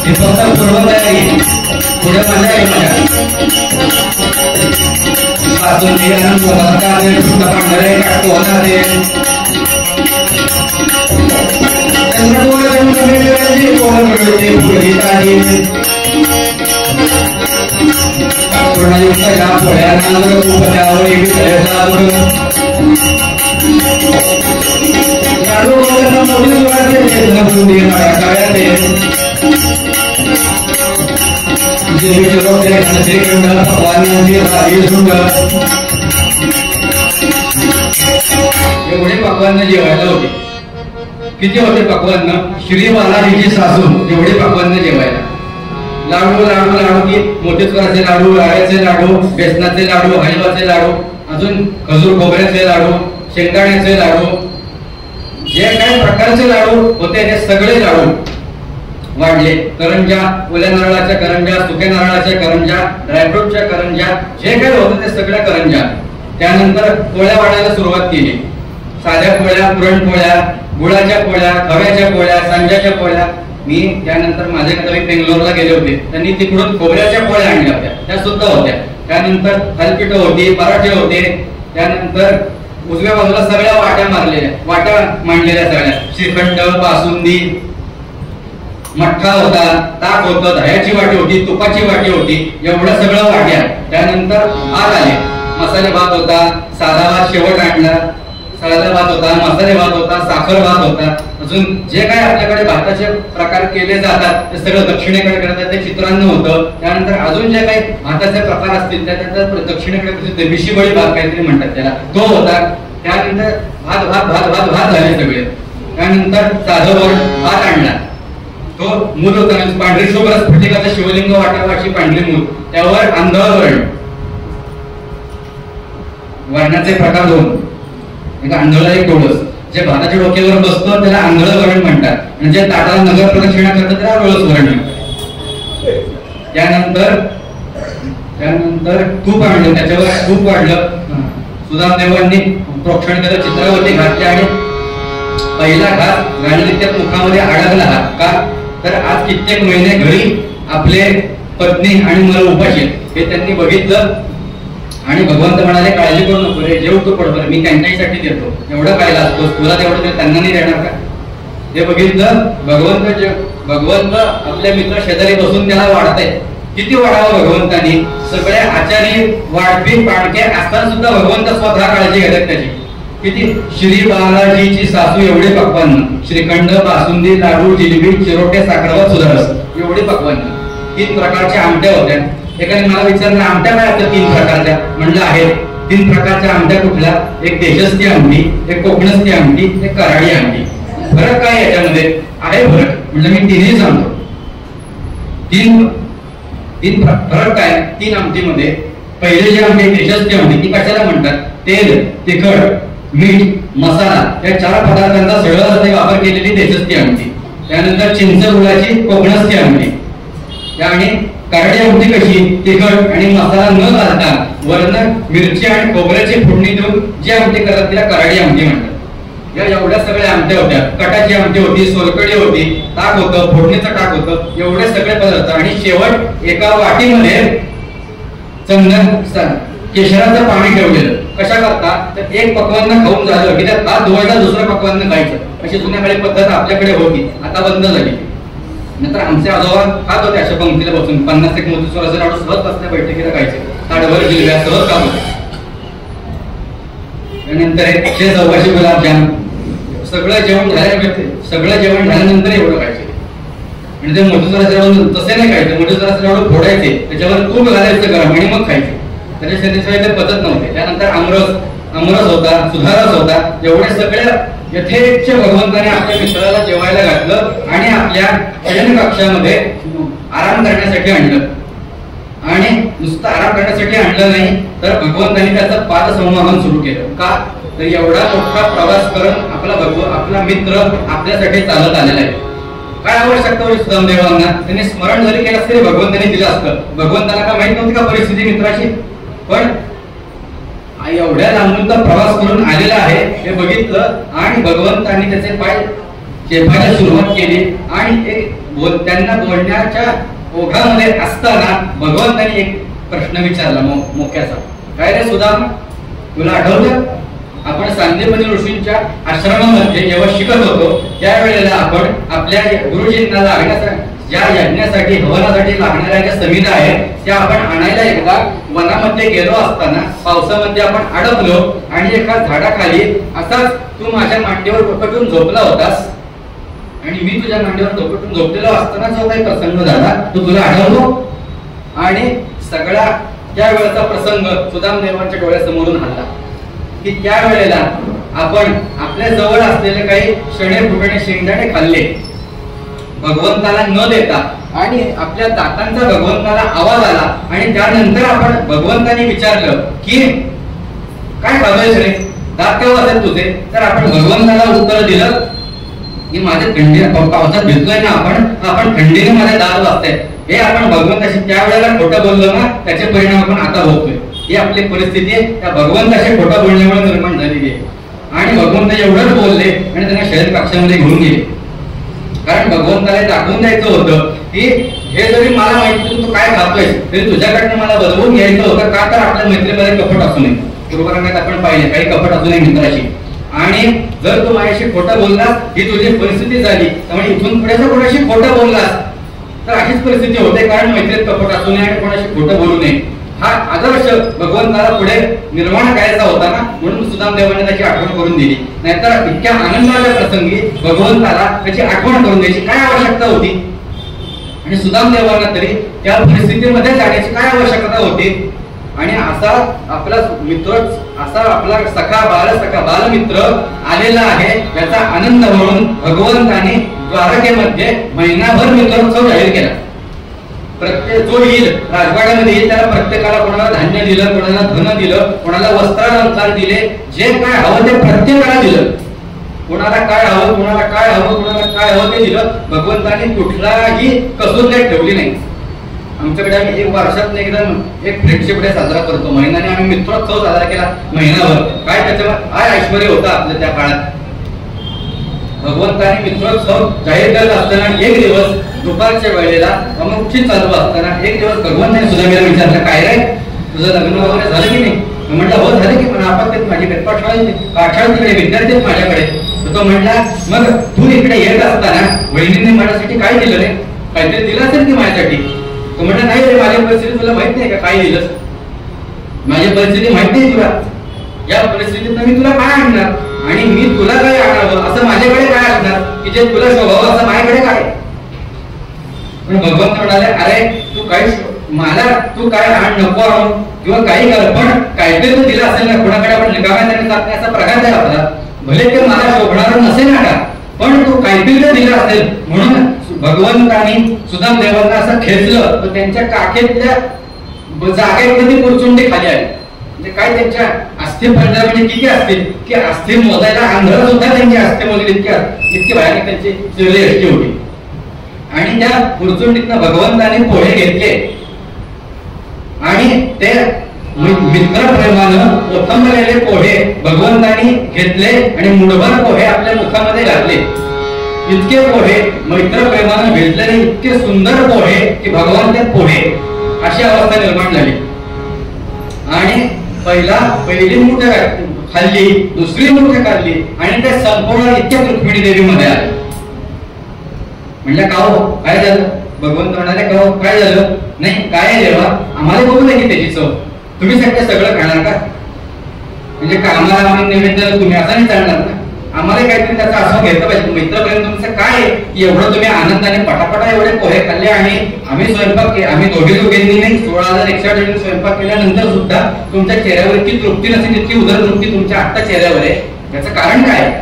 Speaker 2: हे फक्त पूर्वतयारी पुढे मजा आहे माझ्या बाजूने आनंद पांढरे काढतो होणारे एवढे पक्वान्न जेवायला होते. किती होते पक्वान्न? श्री बालाजीची सासू एवढे पक्वान्न जेवायला. लाडू लाडू लाडू की मोतीचुराचे लाडू, रव्याचे लाडू, बेसनाचे लाडू, हलवाचे लाडू, अजून खजूर खोबऱ्याचे लाडू, शेंगदाण्याचे लाडू, जे काही प्रकारचे लाडू होते ते सगळे लाडू वाढले. करंजा, ओल्या नारळाच्या करंजा, सुक्या नारळाच्या करंजा, ड्रायफ्रूटच्या करंजा, जे काही होतं ते सगळ्या करंजा. त्यानंतर पोळ्या वाढायला सुरुवात केली. साध्या पोळ्या, पुरणपोळ्या, गुळाच्या पोळ्या, खव्याच्या पोळ्या, सांज्याच्या पोळ्या. मी त्यानंतर माझे कधी बेंगलोरला गेले होते, त्यांनी तिकडून खोबऱ्याच्या पोळ्या आणल्या होत्या, त्या सुद्धा होत्या. त्यानंतर थालीपीठ होती, पराठे होते. त्यानंतर उजव्या बाजूला सगळ्या वाट्या मांडलेल्या सगळ्या. श्रीखंड, बासुंदी, मठ्ठा होता, ताक होतं, दह्याची वाटी होती, तुपाची वाटी होती, एवढं सगळं वाट्या. त्यानंतर भात आले. मसाले भात होता, साधा भात शेवट आणला, साधा भात होता, मसाले भात होता, साखर भात होता. अजून जे काही आपल्याकडे भाताचे प्रकार केले जातात ते सगळं दक्षिणेकडे करतात, ते चित्रान्न होतं. त्यानंतर अजून जे काही भाताचे प्रकार असतील त्याच्यात दक्षिणेकडे बिशीबळी भात काहीतरी म्हणतात त्याला, तो होता. त्यानंतर भात भात भात भात भात झाले सगळे. त्यानंतर साधं वरण भात आणला, तो मूल होता, पांढरी शुभ्र स्फटिकाचं शिवलिंग वाटावं अशी पांढरी मूल, त्यावर आंधळ वरण. वरणाचे प्रकार दोन, एक आंधळ एक डोळस. जे भाताच्या डोक्यावर बसतो त्याला आंधळ वरण म्हणतात, आणि जे ताटाला नगर प्रदक्षिणा करतात त्याला डोळस वरण म्हणतात. त्यानंतर तूप आणलं, त्याच्यावर तूप वाढलं. सुधामदेवांनी प्रोक्षण केलं, चित्रावरती घातले, आणि पहिला घात गाणित्यात मुखामध्ये अडकला. का तर आज कित्येक महिने घरी आपले पत्नी आणि मुलं उपाशी हे त्यांनी बघितलं, आणि भगवंत म्हणाले काळजी करू नको रे, जेव तू पडतो, मी त्यांच्यासाठी देतो, एवढं खायला असतोस तुला, तेवढं त्यांना नाही देणार का? हे बघितलं. भगवंत आपल्या मित्र शेजारी बसून त्याला वाढताय. किती वाढावं भगवंतानी? सगळे आचारी वाढपी पाणके असताना सुद्धा भगवंत स्वतः काळजी घेतात त्याची. किती? श्री बालाजीची सासू एवढे पक्वान्न, श्रीखंड, बासुंदी, लाडू, जिलेबी, चिरोटे, साखरभात, सुधारस, एवढे पक्वान्न. 3 प्रकारच्या आमट्या होत्या. एकाने मला विचारलं आमट्या काय असतात 3 प्रकारच्या? म्हणलं आहेत. 3 प्रकारच्या आमट्या कुठल्या? एक देशस्ती आमटी, एक कोकणस्ती आमटी, एक कराडी आमटी. फरक काय याच्यामध्ये आहे? फरक म्हणजे मी तिन्ही सांगतो. 3 फरक काय 3 आमटीमध्ये? पहिले जी आमटी देशस्ती आमटी ती कशाला म्हणतात? तेल, तिखट, मीठ, मसाला या 4 पदार्थांचा सगळा वापर केलेली देशस्ती आमटी. त्यानंतर चिंच गुळाची कोकणस्ती आमटी. आणि कराडी आमटी कशी? तिखट आणि मसाला न घालता वरण मिरची आणि खोबऱ्याची फोडणी देऊन जी आमटी करतात तिला कराडी आमटी म्हणतात. या एवढ्या सगळ्या आमट्या होत्या. कटाची आमटी होती, सोलकडी होती, ताक होतं, फोडणीचं ताक होतं, एवढे सगळे पदार्थ. आणि शेवट एका वाटीमध्ये चंदन केशराचं पाणी ठेवलेलं. कशा करता? तर एक पक्वान्न खाऊन झालं की त्यात हात धुवायचा, दुसरं पक्वान्न खायचं, अशी जुन्या काळी पद्धत आपल्याकडे होती, आता बंद झाली. नंतर आमचे आजोबा खात होते अशा पंक्तीला बसून, 50 एक मोतीचुराचे लाडू सहज बसल्या बैठकीला खायचे, ताडभर जिलब्या सहज खात होते. त्यानंतर 126 गुलाबजाम, सगळं जेवण झाल्यानंतर एवढं खायचे. आणि ते मोतीचुराचे लाडू तसे नाही खायचे, मोतीचुराचे लाडू फोडायचे, त्याच्यावर तूप घालायचं गरम आणि मग खायचे. त्याच्या शरीराशिवाय ते पद्धत नव्हते. त्यानंतर आमरस होता, सुधारस होता, एवढे सगळे यथेच्छ भगवंताने आपल्या मित्राला जेवायला घातलं आणि आपल्या शयन कक्षामध्ये आराम करण्यासाठी आणलं. आणि नुसतं आराम करण्यासाठी आणलं नाही तर भगवंतांनी त्याचं पादसंवाहन सुरू केलं. का तर एवढा मोठा प्रवास करून आपला मित्र आपल्यासाठी चालत आलेला आहे. काय आवश्यकता होती सुदामदेवांना? त्यांनी स्मरण जरी केलं तरी भगवंतांनी दिलं असतं. भगवंताला काय माहित नव्हती का परिस्थिती मित्राची? पण एवढ्या लांबून तर प्रवास करून आलेला आहे हे बघितलं आणि भगवंतांनी त्याचे पाय चेपायला सुरुवात केली आणि त्यांना बोलण्याच्या ओघामध्ये असताना भगवंतानी एक प्रश्न विचारला मोक्याचा, काय रे सुदामा, तुला आठवतं आपण सांदीपनी ऋषींच्या आश्रमामध्ये जेव्हा शिकत होतो त्यावेळेला आपण आपल्या गुरुजींना लागण्यासाठी ज्या यज्ञासाठी हवनासाठी लागणाऱ्या ज्या समिधा आहेत त्या आपण आणायला एकदा वनामध्ये गेलो असताना पावसामध्ये आपण अडकलो आणि एका झाडाखाली असाच तू माझ्या मांडीवर डोकटून झोपला होतास आणि मी तुझ्या मांडीवर डोकटून झोपलेलो असताना जो काही प्रसंग झाला तो तुला आठवतो. आणि सगळा त्यावेळेचा प्रसंग सुदामदेवांच्या डोळ्यासमोरून आला की त्यावेळेला आपण आपल्या जवळ असलेले काही शणे फुटणे शेंगदाणे खाल्ले भगवंताला न देता आणि आपल्या दातांचा भगवंताला आवाज आला आणि त्यानंतर आपण भगवंताने विचारलं की काय खाल्लंयस रे, दात केव्हा असेल तुझे, तर आपण भगवंताला उत्तर दिलं की माझे थंडी पावसात भिजलोय ना आपण थंडीने माझे दात वाजतायत. हे आपण भगवंताशी त्यावेळेला खोटं बोललो ना त्याचे परिणाम आपण आता भोगतोय. ही आपली परिस्थिती आहे त्या भगवंताशी खोटं बोलण्यामुळे निर्माण झालेली आहे. आणि भगवंत एवढंच बोलले आणि त्यांना शरीर कक्षामध्ये घेऊन गेले, कारण भगवंताला दाखवून द्यायचं होतं की हे जरी मला माहिती तू काय खातोय तरी तुझ्याकडनं मला बदलवून घ्यायचं होतं का, तर आपल्या मैत्रीमध्ये कपट असू नये. गुरुपरंगात आपण पाहिले काही कपट असू नये मित्राशी. आणि जर तू माझ्याशी खोटं बोललास ही तुझी परिस्थिती झाली, त्यामुळे इथून पुढे जर कोणाशी खोटं बोललास तर अशीच परिस्थिती होते, कारण मैत्रीत कपट असू नये आणि कोणाशी खोटं बोलू नये. हा आदर्श भगवंताला पुढे निर्माण करायचा होता ना, म्हणून सुदामदेवाने त्याची आठवण करून दिली. नाहीतर इतक्या आनंदाच्या प्रसंगी भगवंताला त्याची आठवण करून द्यायची काय आवश्यकता होती. आणि सुदामदेवांना तरी त्या परिस्थितीमध्ये जाण्याची काय आवश्यकता होती. आणि असा आपला मित्र, असा आपला सखा बालमित्र आलेला आहे याचा आनंद म्हणून भगवंताने द्वारकेमध्ये महिनाभर मित्रोत्सव जाहीर केला. प्रत्येक जो येईल राजवाड्यामध्ये येईल त्याला प्रत्येकाला कोणाला धान्य दिलं, कोणाला धन दिलं, कोणाला वस्त्रालंकार दिले, जे काय हवं ते प्रत्येकाला दिलं. कोणाला काय हवं कोणाला काय हवं ते दिलं. भगवंताने कुठलाही कसूर काही ठेवली नाही. आमच्याकडे आम्ही एक वर्षात एकदम एक फ्रेंडशिप डे साजरा करतो, महिन्याने आम्ही मित्रोत्सव साजरा केला महिनाभर. काय त्याच्यावर काय ऐश्वर्य होतं आपल्या त्या काळात. भगवंताने मित्रोत्सव जाहीर करत असताना एक दिवस दुपारच्या वेळेला अमुकची चालू असताना एक दिवस भगवंताने सुदामेला विचारलं, काय रे तुझं लग्न वगैरे झालं की नाही. म्हटलं हो झालं की, पण आपण माझी पाठशाळा तिकडे विद्यार्थी माझ्याकडे. तो म्हटला मग तू इकडे येत असताना वहिनीने माझ्यासाठी काय दिलं रे, काहीतरी दिलं असेल की माझ्यासाठी. तो म्हटलं नाही रे माझी परिस्थिती तुला माहित नाही का, काय दिलंस, माझी परिस्थिती माहित नाही तुला, या परिस्थितीत मी तुला काय आणणार आणि मी तुला काय आणावं असं माझ्याकडे काय असणार की जे तुला शोभावं असं माझ्याकडे काय. पण भगवंत म्हणाले अरे तू काय मला तू काय आण नको आणू किंवा काही कर, पण काहीतरी तू दिलं असेल ना, कोणाकडे आपण निकामी असा प्रकार आहे आपला. भले ते मला शोभणार नसेल ना, पण तू काहीतरी दिलं असेल. म्हणून भगवंतानी सुदामदेवांना असं खेचलं तर त्यांच्या काखेतल्या जागेमध्ये पुरचुंडी खाली आली. म्हणजे काय त्यांच्या अस्थि फळल्या म्हणजे किती असतील की अस्थि मोजायला आंध्र सुद्धा त्यांची अस्थि मोजली इतकी भयानक त्यांची शरीर एष्टी होती. आणि त्या पुरचुंडीतनं भगवंताने पोहे घेतले आणि ते मित्रप्रेमानं ओथंबलेले पोहे भगवंतानी घेतले आणि मुठभर पोहे आपल्या मुखामध्ये घातले. इतके पोहे मैत्रप्रेमानं भेटलेले इतके सुंदर पोहे की भगवान ते पोहे अशी अवस्था निर्माण झाली. आणि पहिली मुठ खाल्ली, दुसरी मुठ खाल्ली आणि ते संपूर्ण इतक्या रुक्मिणी देवीमध्ये आले. म्हणलं का हो काय झालं. भगवंत म्हणाले का हो काय झालं. नाही काय देवा आम्हाला बघू नये त्याची चव, तुम्ही सगळं खाणार का. म्हणजे कामाला आम्ही निमित्त तुम्ही असं नाही चालणार ना, आम्हाला काहीतरी त्याचा आस्वाद घेतला पाहिजे. मित्रपर्यंत तुमचं काय एवढं तुम्ही आनंदाने पटापटा एवढे पोहे खाल्ले आणि आम्ही स्वयंपाक आम्ही दोघींनी नाही 16,168 स्वयंपाक केल्यानंतर सुद्धा तुमच्या चेहऱ्यावर इतकी तृप्ती नसेल जितकी उदर तृप्ती तुमच्या आत्ता चेहऱ्यावर आहे. याचं कारण काय.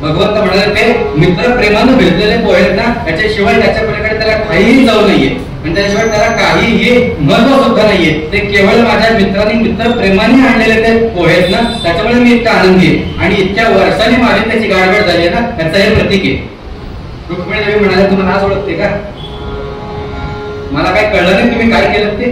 Speaker 2: भगवंत म्हणाले ते मित्रप्रेमानं भेटलेले पोहे ना, त्याच्याशिवाय त्याच्या पलीकडे त्याला काहीही जाऊ नाहीये आणि त्याशिवाय त्याला काहीही महत्व सुद्धा नाहीये. ते केवळ माझ्या मित्र प्रेमाने आणलेले ते पोहेत ना, त्याच्यामुळे मी इतका आनंदी आहे आणि इतक्या वर्षांनी माझी त्याची गाडगड झाली ना, त्याचं हे प्रतीक आहे. रुक्मिणी देवी म्हणाले तुम्हाला आज ओळखते का, मला काय कळलं नाही तुम्ही काय केलं ते.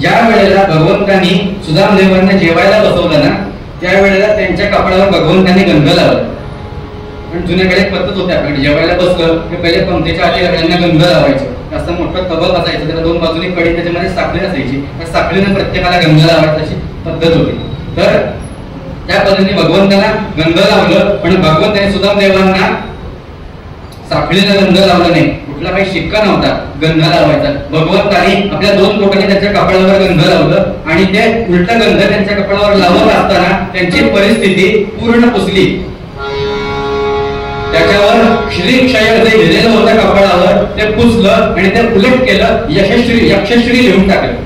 Speaker 2: ज्या वेळेला भगवंतांनी सुदामदेवांना जेवायला बसवलं ना त्यावेळेला त्यांच्या कपाळावर भगवंतांनी गंध लावलं पण जुन्या काळी पद्धत होती आपल्याकडे, जेवायला बसलं की पहिले पंक्तीच्या आधी त्यांना गंध लावायचं, असं मोठं कबक असायचं, त्याला 2 बाजूनी कडी, त्याच्यामध्ये साखळी असायची, त्या साखळीने प्रत्येकाला गंध लावायची अशी पद्धत होती. तर त्या पद्धतीने भगवंताला गंध लावलं, पण भगवंताने सुदामदेवांना साखळीला गंध लावला नाही, कुठला काही शिक्का नव्हता गंध लावायचा. भगवंताने आपल्या 2 बोटांनी त्यांच्या कपाळावर गंध लावलं आणि ते उलट गंध त्यांच्या कपाळावर लावत असताना त्यांची परिस्थिती पूर्ण पुसली. त्याच्यावर श्री क्षय जे लिहिलेलं होतं कपाळावर ते पुसलं आणि ते उलट केलं, यक्षश्री लिहून टाकलं.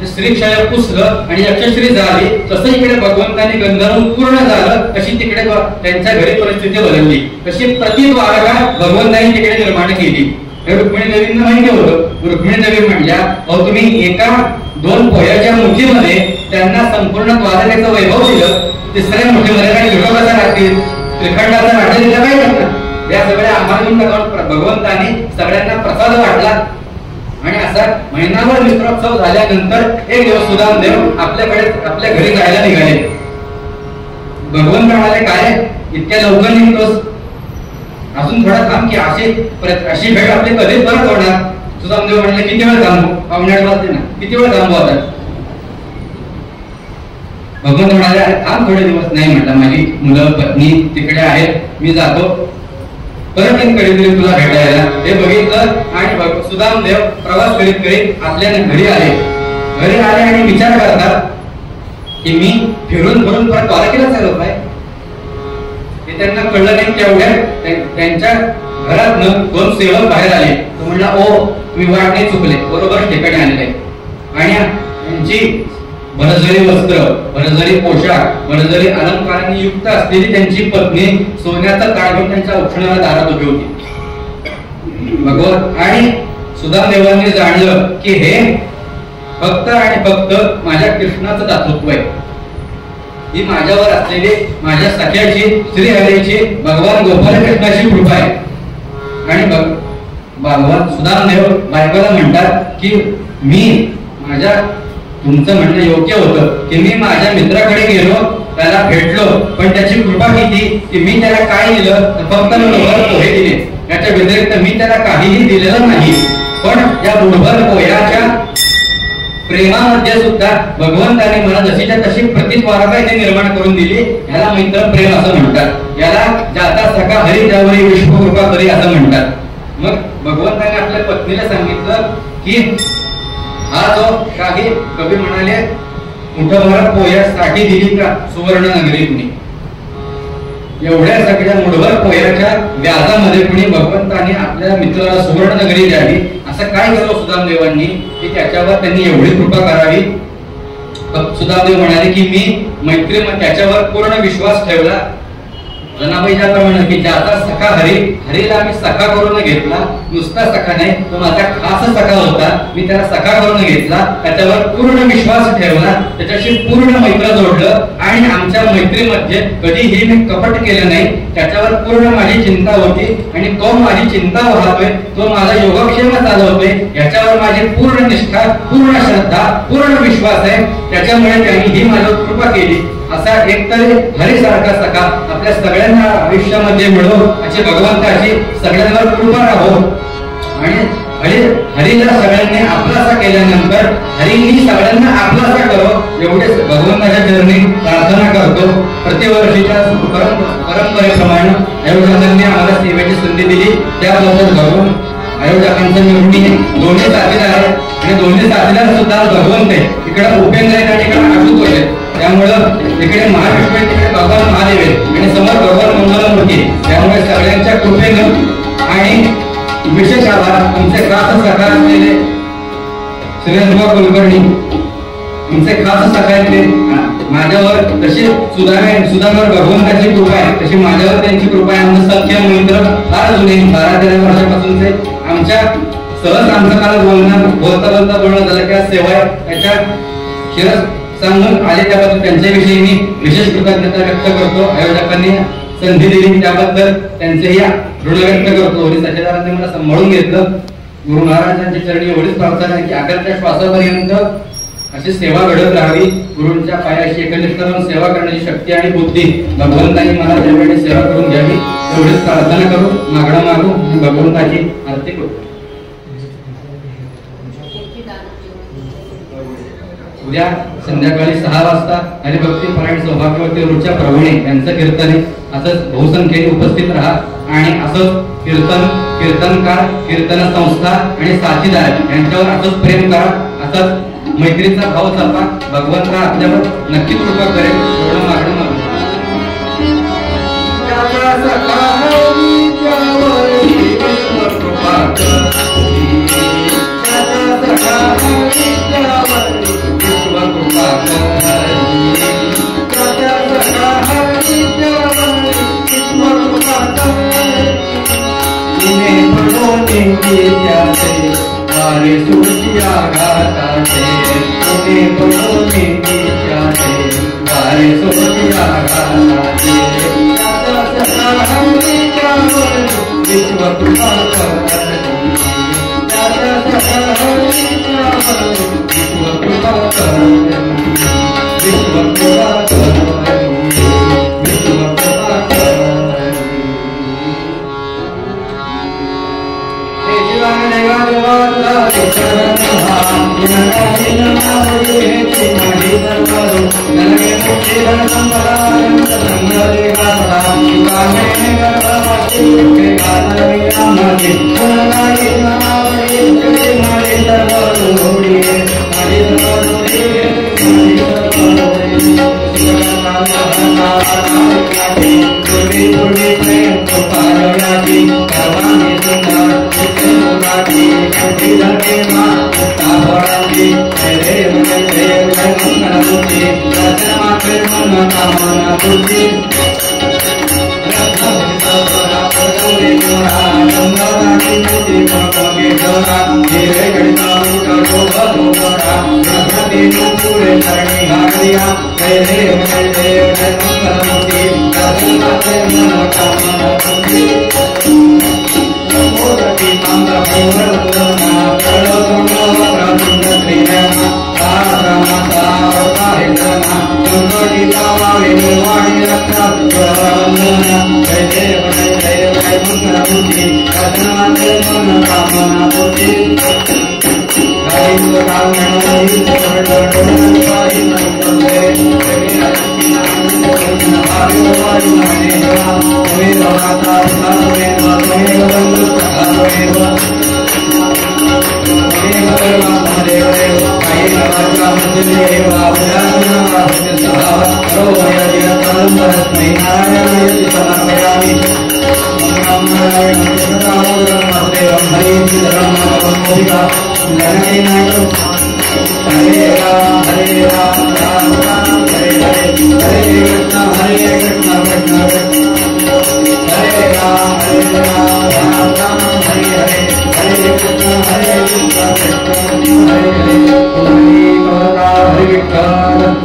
Speaker 2: श्री क्षय पुसलं आणि यक्षश्री झाली. तसं इकडे भगवंताने गंधर्व पूर्ण झालं, तशी तिकडे त्यांच्या घरी परिस्थिती बदलली. तशी प्रतिद्वारका भगवंताने तिकडे निर्माण केली. रुक्मिणी देवींना माहिती होतं. रुक्मिणी देवी म्हणल्या, अहो तुम्ही एका 2 पोह्याच्या मुठीमध्ये त्यांना संपूर्ण द्वारकेचं वैभव दिलं, 3ऱ्या मुठीमध्ये काही विरोधाचा राहतील, त्रिखंडाचा राज्य दिला काय करतात, या सगळ्या आम्हाला भगवंताने सगळ्यांना प्रसाद वाटला. आणि असा महिनाभर मित्रोत्सव झाल्यानंतर एक दिवस सुदामदेव आपल्या घरी जायला निघाले. भगवंत म्हणाले, काय इतक्या लवकर निघतोस, अजून थोडा थांब की अशी भेट आपली कधीच परत होणार. सुदामदेव म्हणले, किती वेळ थांबू, पाहुण्यात वाजते ना, किती वेळ थांबू आता. भगवंत म्हणाले, थांब थोडे दिवस. नाही म्हटलं, माझी मुलं पत्नी तिकडे आहेत, मी जातो, परत कधीतरी तुला भेटायला. हे बघितलं आणि सुदामदेव प्रवास करीत करीत आपल्या घरी आले आणि विचार करतात की मी फिरून परत द्वारकेला चालत आहे. हे त्यांना कळलं नाही. तेवढ्यात त्यांच्या घरातनं 2 सेवक बाहेर आले. तो म्हणला, ओ तुम्ही वाट नाही चुकले, बरोबर ठिकाणी आलेले. आणि त्यांची भरजरी वस्त्र, भरजरी पोशाख, भरजरी अलंकारांनी युक्त असलेली त्यांची पत्नी सोन्याचा ताट घेऊन त्यांच्या औक्षणाला दारात उभी होती. भगवंत आणि सुदामदेवांनी जाणलं की हे फक्त आणि फक्त माझ्या कृष्णाचं दातृत्व आहे. ही माझ्यावर असलेली माझ्या सख्याची, श्रीहरीची, भगवान गोपाल कृष्णाची कृपा आहे. आणि भगवान सुदामदेव बायकोला म्हणतात की तुमचं म्हणणं योग्य होतं की मी माझ्या मित्राकडे गेलो, त्याला भेटलो, पण त्याची कृपा किती की मी त्याला काय दिलं, फक्त बुडभर पोहे दिले, याच्या व्यतिरिक्त मी त्याला काहीही दिलेलं नाही. पण या बुडभर पोह्याच्या प्रेमामध्ये सुद्धा भगवंताने मला जशीच्या तशी प्रतिद्वारका इथे निर्माण करून दिली. याला मैत्र प्रेम असं म्हणतात. याला जाता सखा हरी त्यावरी विश्वकृपा करी असं म्हणतात. मग भगवंताने आपल्या पत्नीला सांगितलं की हा जो काही कवी म्हणाले मुठभर पोह्यासाठी दिली का सुवर्ण नगरी कुणी, एवढ्या सगळ्या मुठभर पोह्याच्या व्याजामध्ये कुणी भगवंताने आपल्या मित्राला सुवर्ण नगरी द्यावी. असं काय केलं सुदामदेवांनी की त्याच्यावर त्यांनी एवढी कृपा करावी. सुदामदेव म्हणाले की मी त्याच्यावर पूर्ण विश्वास ठेवला. जनाबाई ज्याप्रमाणे की ज्याचा सखा हरीला मी सखा करून घेतला, नुसता सखा नाही तो माझा खास सखा होता, मी त्याला सखा करून घेतला, त्याच्यावर पूर्ण विश्वास ठेवला, त्याच्याशी पूर्ण मैत्र जोडलं आणि आमच्या मैत्रीमध्ये कधीही मी कपट केलं नाही. त्याच्यावर पूर्ण माझी चिंता होती आणि तो माझी चिंता वाहतोय, तो माझा योगक्षेम चालवतोय, याच्यावर माझी पूर्ण निष्ठा, पूर्ण श्रद्धा, पूर्ण विश्वास आहे. त्याच्यामुळे त्यांनी ही माझ्यावर कृपा केली. असा एकतरी हरीसारखा सखा आपल्या सगळ्यांना आयुष्यामध्ये मिळो अशी भगवंताची सगळ्यांवर कृपा राहो. आणि हरीला सगळ्यांनी आपलासा केल्यानंतर हरीही सगळ्यांना आपलासा करो एवढेच भगवंताच्या चरणी प्रार्थना करतो. प्रतिवर्षीच्या परंपरेप्रमाणे आयोजकांनी आम्हाला सेवेची संधी दिली, त्याबद्दल भगवान आयोजकांचं निवडणी दोन्ही साथीदार आहेत आणि दोन्ही साथीदार सुद्धा भगवंत आहे. इकडे उपेंद्र आहेत आणि इकडे आशुतोष आहेत. त्यामुळं इकडे महाविष्णू आहे, तिकडे भगवान महादेव आहे आणि समोर भगवान मंगलमूर्ती. त्यामुळे सगळ्यांच्या कृपेनं आणि विशेष आभार तुमचे खास सखा असलेले श्रीरंग कुलकर्णी, तुमचे खास सखा असले माझ्यावर तशी सुदामावर भगवंताची कृपा आहे तशी माझ्यावर त्यांची कृपा आहे. आमचं सख्य मित्र फार जुने 12-13 वर्षापासूनचे आमच्या सहज आमचं काल बोलता बोलणं झालं किंवा सेवा आहे त्याच्या शिरस सांगून आले त्याबद्दल त्यांच्याविषयी मी विशेष कृतज्ञता व्यक्त करतो. आयोजकांनी संधी दिली त्याबद्दल त्यांचेही ऋण व्यक्त करतो. आणि साथीदारांनी मला सांभाळून घेतलं. गुरु महाराजांच्या चरणी एवढीच प्रार्थना आहे की अखेरच्या श्वासापर्यंत अशी सेवा घडत राहावी. गुरूंच्या पायाशी एकनिष्ठ राहून सेवा करण्याची शक्ती आणि बुद्धी भगवंतांनी मला त्यावेळी सेवा करून घ्यावी. एवढीच प्रार्थना करू, मागणं मागू आणि भगवंताची आरती करू. उद्या संध्याकाळी 6 वाजता हरिभक्ती परायण सौभाग्यवती रुच्या प्रभूणे यांचं कीर्तन आहे. असंच बहुसंख्येने उपस्थित राहा आणि असंच कीर्तनकार, कीर्तन संस्था आणि साथीदार यांच्यावर असंच प्रेम करा, असंच मैत्रीचा भाव जपा. भगवंता आपल्यावर नक्की कृपा करेल. एवढं मागणं मागू.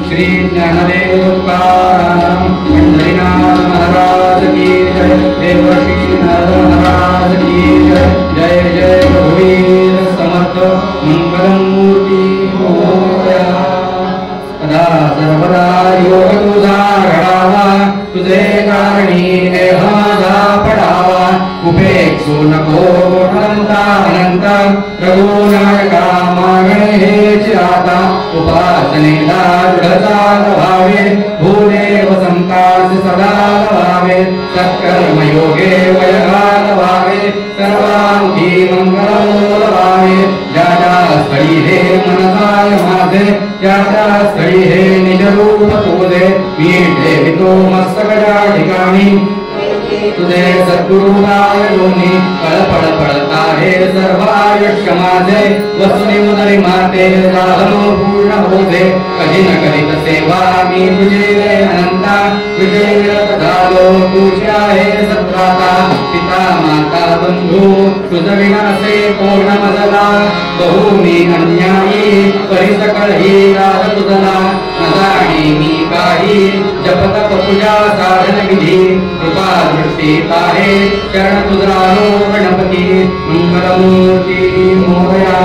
Speaker 2: श्री ज्ञानदेव पंढरीनाथ महाराज की जय. देवर्षी नारद महाराज की जय. जय जय रघुवीर समर्थ मंगलमूर्ती मोरया. सदा सर्वदा योग तुझा घडावा, तुझे कारणी देह माझा पडावा. उपेक्षू नको अनंता अनंत रघुनायका मागणे हेच आता. उपासनेला दृढता व्हावे, भूदेव संतास सदा व्हावे. सत्कर्मयोगे वयघात व्हावे, सर्वांगी मंगलमूल व्हावे. ज्या ज्या स्थळी हे मनसाय माझे, त्या त्या स्थळी हे निजरूप तुझे. मी ठेवितो मस्तक ज्या ठिकाणी, तुझे सद्गुरुराय दोन्ही. पळपळ पळता हे सर्वायुष्य माझे, वसुनी उदरी माते राहनो पूर्ण होते. कधी न कधी सेवा मी तुझे अनंता, विजय झालो तुझे आहे सत्राता. पिता माता बंधू तुझ विनासे कोण मजला, बहु मी अन्यायी परिसकळ ही राध तुझला. न जाणी मी काही जपतप तुझ्या साधन विधी, कृपा दृष्टी पाहे शरण तुझा गणपती. मंगलमूर्ती मोरया.